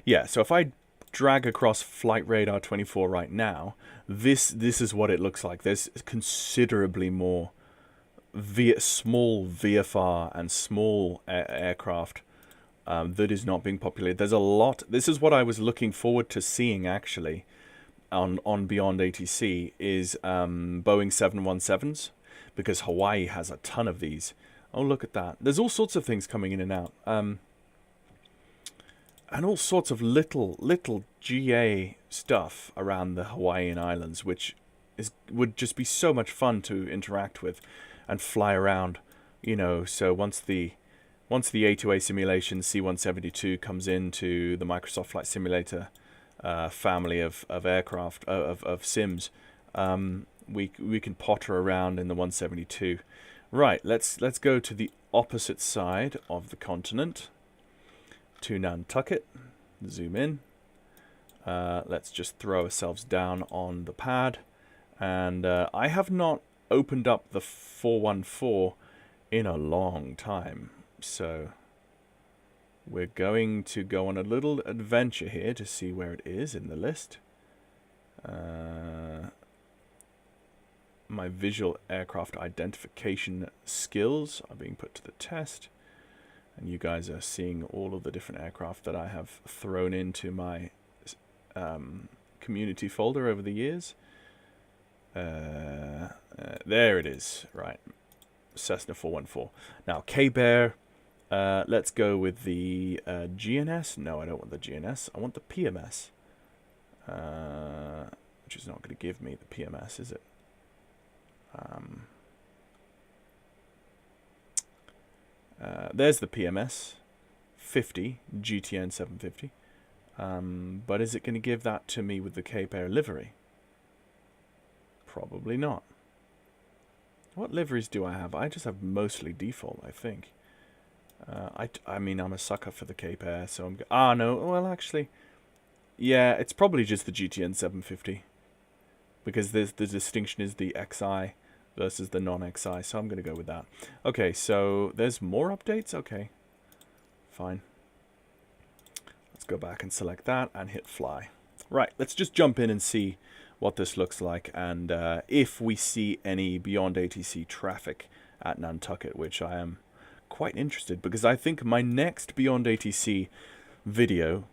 yeah, so if I drag across Flight Radar 24 right now, this is what it looks like. There's considerably more small VFR and small aircraft that is not being populated. There's a lot. This is what I was looking forward to seeing, actually, on Beyond ATC, is Boeing 717s, because Hawaii has a ton of these. Oh, look at that. There's all sorts of things coming in and out. And all sorts of little GA stuff around the Hawaiian Islands, which would just be so much fun to interact with and fly around, you know. So once the A2A simulation C172 comes into the Microsoft Flight Simulator family of aircraft of sims, we can potter around in the 172. Right, let's go to the opposite side of the continent, to Nantucket. Zoom in. Let's just throw ourselves down on the pad, and I have not opened up the 414 in a long time, so we're going to go on a little adventure here to see where it is in the list. My visual aircraft identification skills are being put to the test. And you guys are seeing all of the different aircraft that I have thrown into my community folder over the years. There it is, right. Cessna 414. Now, K-Bear, let's go with the GNS. No, I don't want the GNS. I want the PMS. Which is not going to give me the PMS, is it? There's the PMS 50 GTN 750, but is it going to give that to me with the Cape Air livery? Probably not. What liveries do I have? I just have mostly default, I think. I mean, I'm a sucker for the Cape Air, so I'm no, well actually, yeah, it's probably just the GTN 750, because the distinction is the XI versus the non-XI, so I'm going to go with that. Okay, so there's more updates? Okay, fine. Let's go back and select that and hit fly. Right, let's just jump in and see what this looks like, and if we see any Beyond ATC traffic at Nantucket, which I am quite interested, because I think my next Beyond ATC video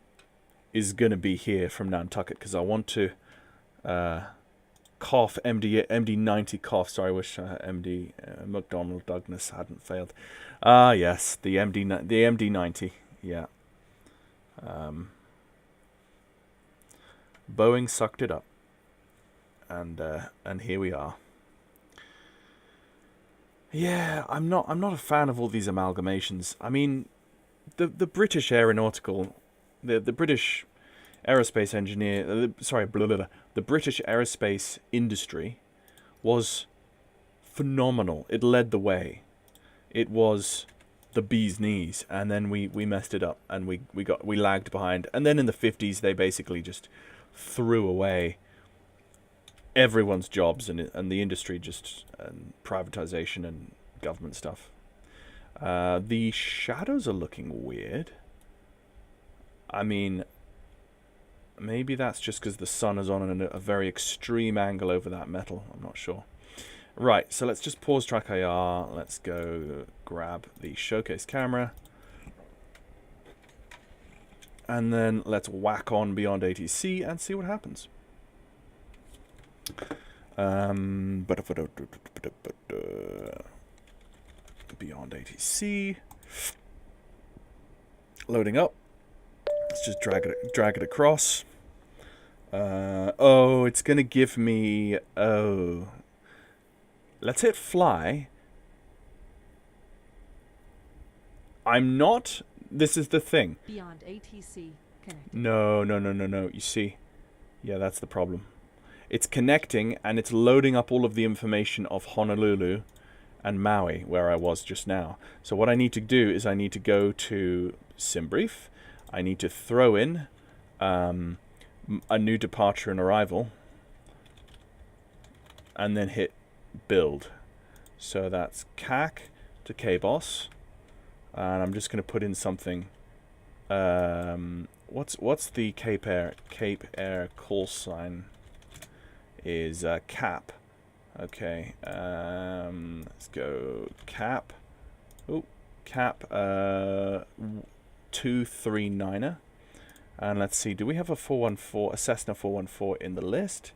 is going to be here from Nantucket, because I want to cough MD90 cough. Sorry, I wish MD McDonnell Douglas hadn't failed. Ah, yes, the MD90. Yeah. Boeing sucked it up, and here we are. Yeah, I'm not a fan of all these amalgamations. I mean, the British aeronautical, the British aerospace engineer, the British aerospace industry was phenomenal. It led the way. It was the bee's knees, and then we messed it up, and we lagged behind. And then in the 50s, they basically just threw away everyone's jobs, and the industry just privatization and government stuff. The shadows are looking weird. I mean, maybe that's just because the sun is on a very extreme angle over that metal. I'm not sure. Right, so let's just pause track IR. Let's go grab the showcase camera. And then let's whack on Beyond ATC and see what happens. Beyond ATC. Loading up. Let's just drag it across. Oh, it's gonna give me. Oh, let's hit fly. I'm not. This is the thing. Beyond ATC connected. No. You see, yeah, that's the problem. It's connecting and it's loading up all of the information of Honolulu and Maui, where I was just now. So what I need to do is I need to go to SimBrief. I need to throw in a new departure and arrival, and then hit build. So that's CAC to KBOS, and I'm just going to put in something. What's the Cape Air call sign? Is CAP. Okay, let's go CAP. Oh, CAP 239er. And let's see, do we have a Cessna 414 in the list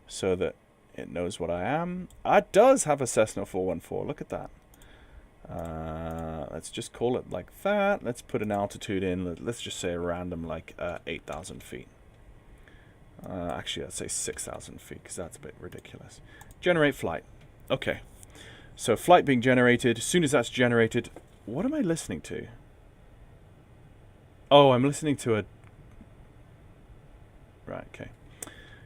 so that it knows what I am? It does have a Cessna 414. Look at that. Let's just call it like that. Let's put an altitude in. Let's just say a random like 8,000 feet. Actually, I'd say 6,000 feet because that's a bit ridiculous. Generate flight. Okay. So flight being generated. As soon as that's generated, what am I listening to? Oh, I'm listening to a... Right, okay.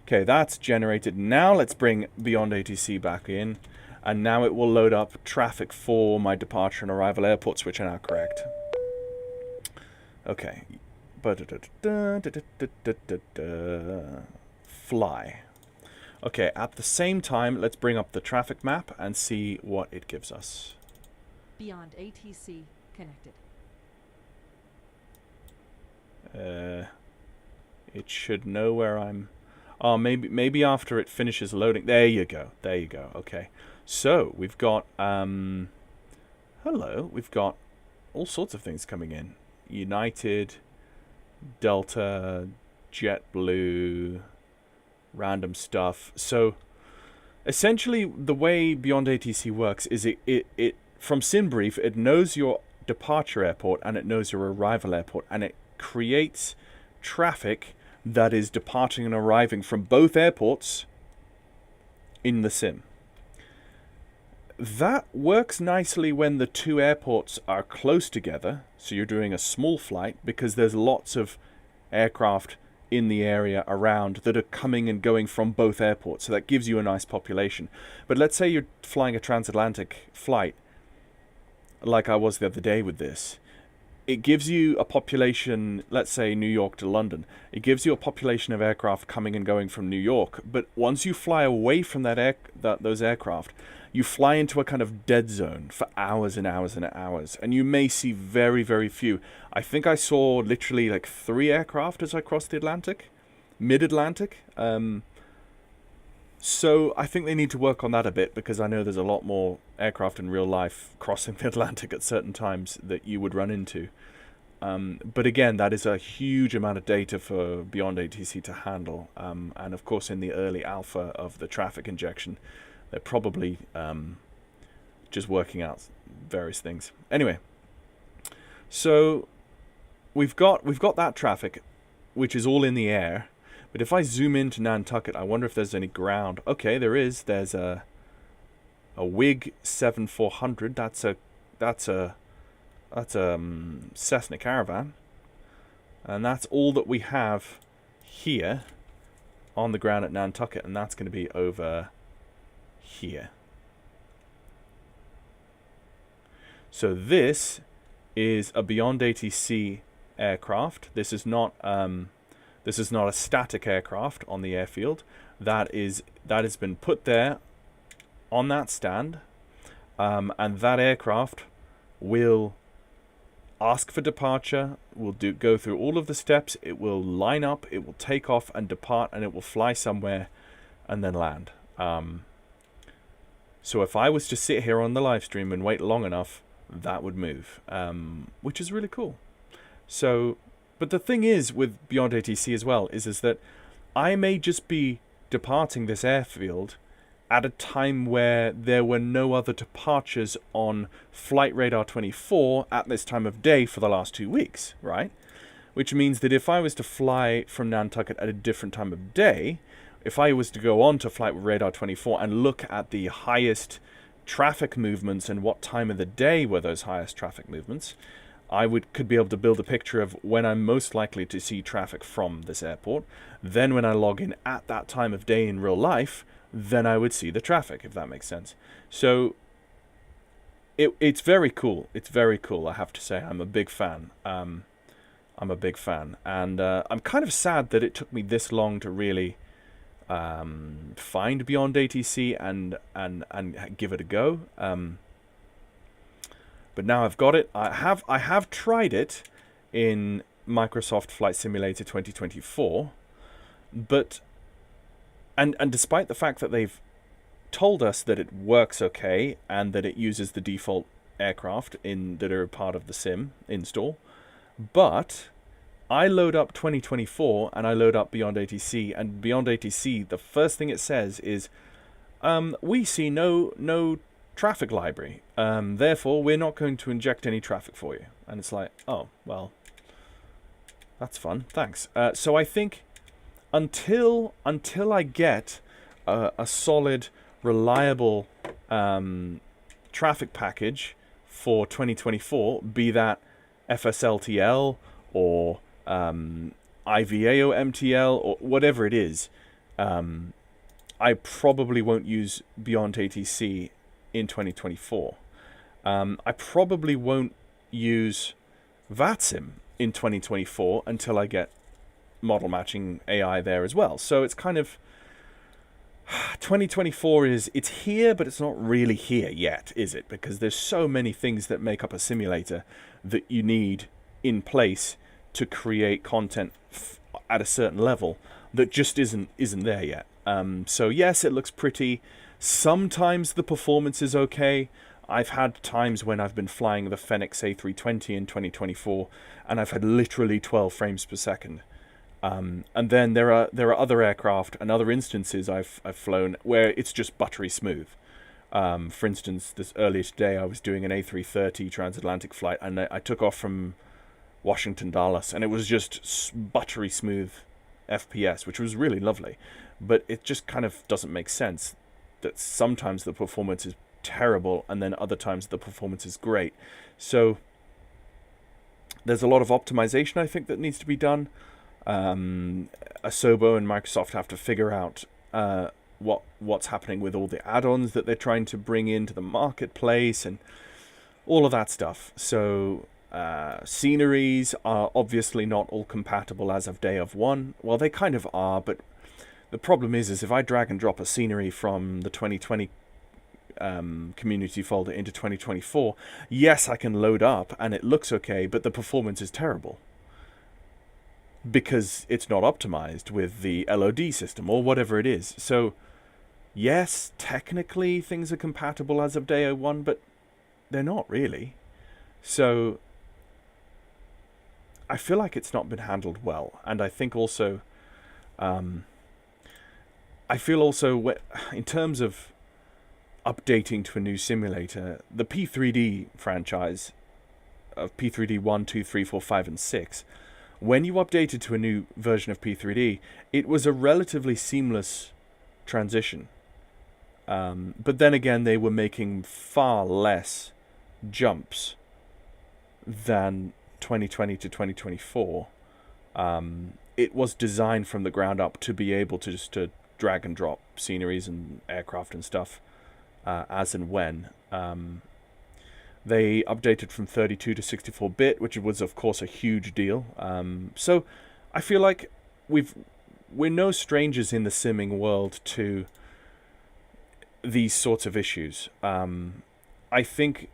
Okay, that's generated. Now let's bring Beyond ATC back in. And now it will load up traffic for my departure and arrival airports, which are now correct. Okay. Fly. Okay, at the same time, let's bring up the traffic map and see what it gives us. Beyond ATC connected. It should know where I'm... Oh, maybe after it finishes loading. There you go. There you go. Okay. So we've got hello. We've got all sorts of things coming in. United, Delta, JetBlue, random stuff. So essentially, the way Beyond ATC works is it from SynBrief, it knows your departure airport and it knows your arrival airport, and it creates traffic that is departing and arriving from both airports in the sim. That works nicely when the two airports are close together, so you're doing a small flight, because there's lots of aircraft in the area around that are coming and going from both airports, so that gives you a nice population. But let's say you're flying a transatlantic flight, like I was the other day with this. It gives you a population, let's say New York to London. It gives you a population of aircraft coming and going from New York. But once you fly away from those aircraft, you fly into a kind of dead zone for hours and hours and hours. And you may see very, very few. I think I saw literally like 3 aircraft as I crossed the Atlantic, mid-Atlantic. So I think they need to work on that a bit, because I know there's a lot more aircraft in real life crossing the Atlantic at certain times that you would run into. But again, that is a huge amount of data for Beyond ATC to handle. And of course, in the early alpha of the traffic injection, they're probably just working out various things. Anyway, so we've got that traffic, which is all in the air. But if I zoom into Nantucket, I wonder if there's any ground. Okay, there is. There's a WIG 7400. That's a Cessna Caravan, and that's all that we have here on the ground at Nantucket, and that's going to be over here. So this is a Beyond ATC aircraft. This is not a static aircraft on the airfield. That has been put there on that stand, and that aircraft will ask for departure. Will go through all of the steps. It will line up. It will take off and depart, and it will fly somewhere and then land. So if I was to sit here on the live stream and wait long enough, that would move, which is really cool. So. But the thing is with Beyond ATC as well is that I may just be departing this airfield at a time where there were no other departures on Flight Radar 24 at this time of day for the last 2 weeks, right? Which means that if I was to fly from Nantucket at a different time of day, if I was to go on to Flight Radar 24 and look at the highest traffic movements and what time of the day were those highest traffic movements, I could be able to build a picture of when I'm most likely to see traffic from this airport. Then when I log in at that time of day in real life, then I would see the traffic, if that makes sense. So it's very cool. It's very cool, I have to say. I'm a big fan. And I'm kind of sad that it took me this long to really find Beyond ATC and give it a go. But now I've got it. I have tried it in Microsoft Flight Simulator 2024, but and despite the fact that they've told us that it works okay and that it uses the default aircraft that are part of the sim install, but I load up 2024 and I load up Beyond ATC, and Beyond ATC, the first thing it says is, we see no traffic library, therefore we're not going to inject any traffic for you. And it's like, oh well, that's fun, thanks. So I think until I get a solid, reliable traffic package for 2024, be that FSLTL or IVAO MTL or whatever it is, I probably won't use Beyond ATC in 2024. I probably won't use VATSIM in 2024 until I get model matching AI there as well. So it's kind of 2024 it's here, but it's not really here yet, is it? Because there's so many things that make up a simulator that you need in place to create content at a certain level that just isn't there yet. So yes, it looks pretty. Sometimes the performance is okay. I've had times when I've been flying the Fenix A320 in 2024, and I've had literally 12 frames per second. And then there are other aircraft and other instances I've flown where it's just buttery smooth. For instance, this earlier today I was doing an A330 transatlantic flight, and I took off from Washington Dallas, and it was just buttery smooth FPS, which was really lovely. But it just kind of doesn't make sense that sometimes the performance is terrible and then other times the performance is great. So there's a lot of optimization I think that needs to be done. Asobo and Microsoft have to figure out what's happening with all the add-ons that they're trying to bring into the marketplace and all of that stuff. So sceneries are obviously not all compatible as of day of one. Well, they kind of are, but the problem is if I drag and drop a scenery from the 2020 community folder into 2024, yes, I can load up and it looks okay, but the performance is terrible because it's not optimized with the LOD system or whatever it is. So yes, technically things are compatible as of day 1, but they're not really. So I feel like it's not been handled well. And I think also I feel also in terms of updating to a new simulator, the P3D franchise of P3D 1, 2, 3, 4, 5 and 6, when you updated to a new version of P3D, it was a relatively seamless transition. But then again, they were making far less jumps than 2020 to 2024. It was designed from the ground up to be able to just to drag and drop sceneries and aircraft and stuff as and when. They updated from 32 to 64-bit, which was, of course, a huge deal. So I feel like we're no strangers in the simming world to these sorts of issues. I think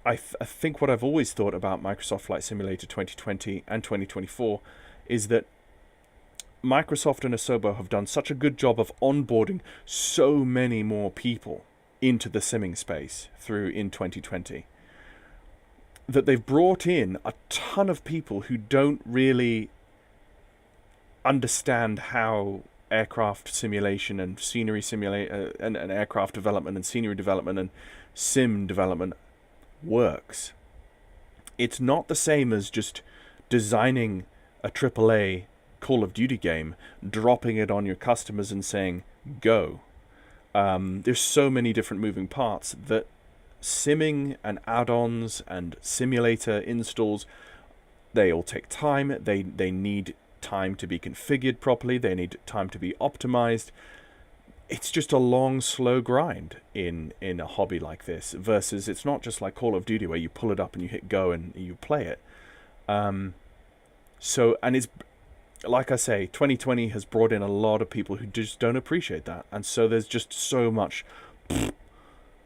what I've always thought about Microsoft Flight Simulator 2020 and 2024 is that Microsoft and Asobo have done such a good job of onboarding so many more people into the simming space in 2020 that they've brought in a ton of people who don't really understand how aircraft simulation and scenery and aircraft development and scenery development and sim development works. It's not the same as just designing a AAA Call of Duty game, dropping it on your customers and saying, go. There's so many different moving parts that simming and add-ons and simulator installs, they all take time. They need time to be configured properly. They need time to be optimized. It's just a long, slow grind in a hobby like this, versus it's not just like Call of Duty where you pull it up and you hit go and you play it. So, and it's, like I say, 2020 has brought in a lot of people who just don't appreciate that. And so there's just so much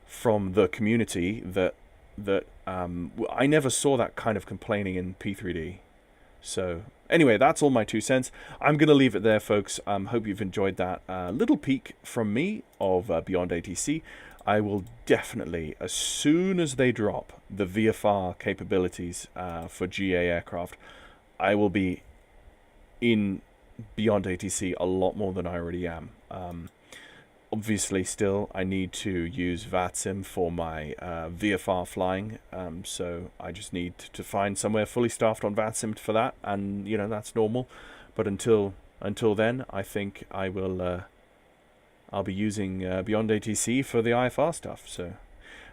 from the community that I never saw that kind of complaining in P3D. So anyway, that's all my 2 cents. I'm going to leave it there, folks. Hope you've enjoyed that little peek from me of Beyond ATC. I will definitely, as soon as they drop the VFR capabilities for GA aircraft, I will be in Beyond ATC a lot more than I already am. Obviously, still, I need to use VATSIM for my VFR flying, so I just need to find somewhere fully staffed on VATSIM for that, and that's normal. But until then, I think I will. I'll be using Beyond ATC for the IFR stuff. So,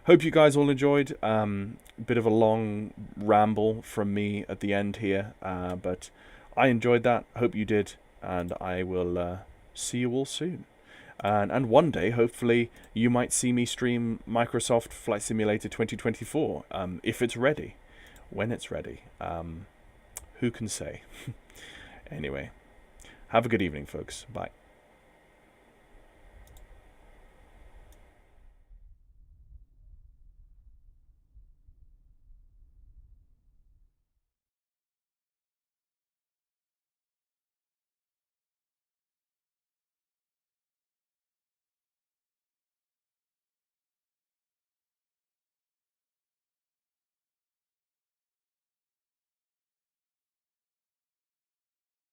hope you guys all enjoyed. Bit of a long ramble from me at the end here, but I enjoyed that. Hope you did, and I will see you all soon. And one day, hopefully, you might see me stream Microsoft Flight Simulator 2024, if it's ready. When it's ready. Who can say? Anyway, have a good evening, folks. Bye.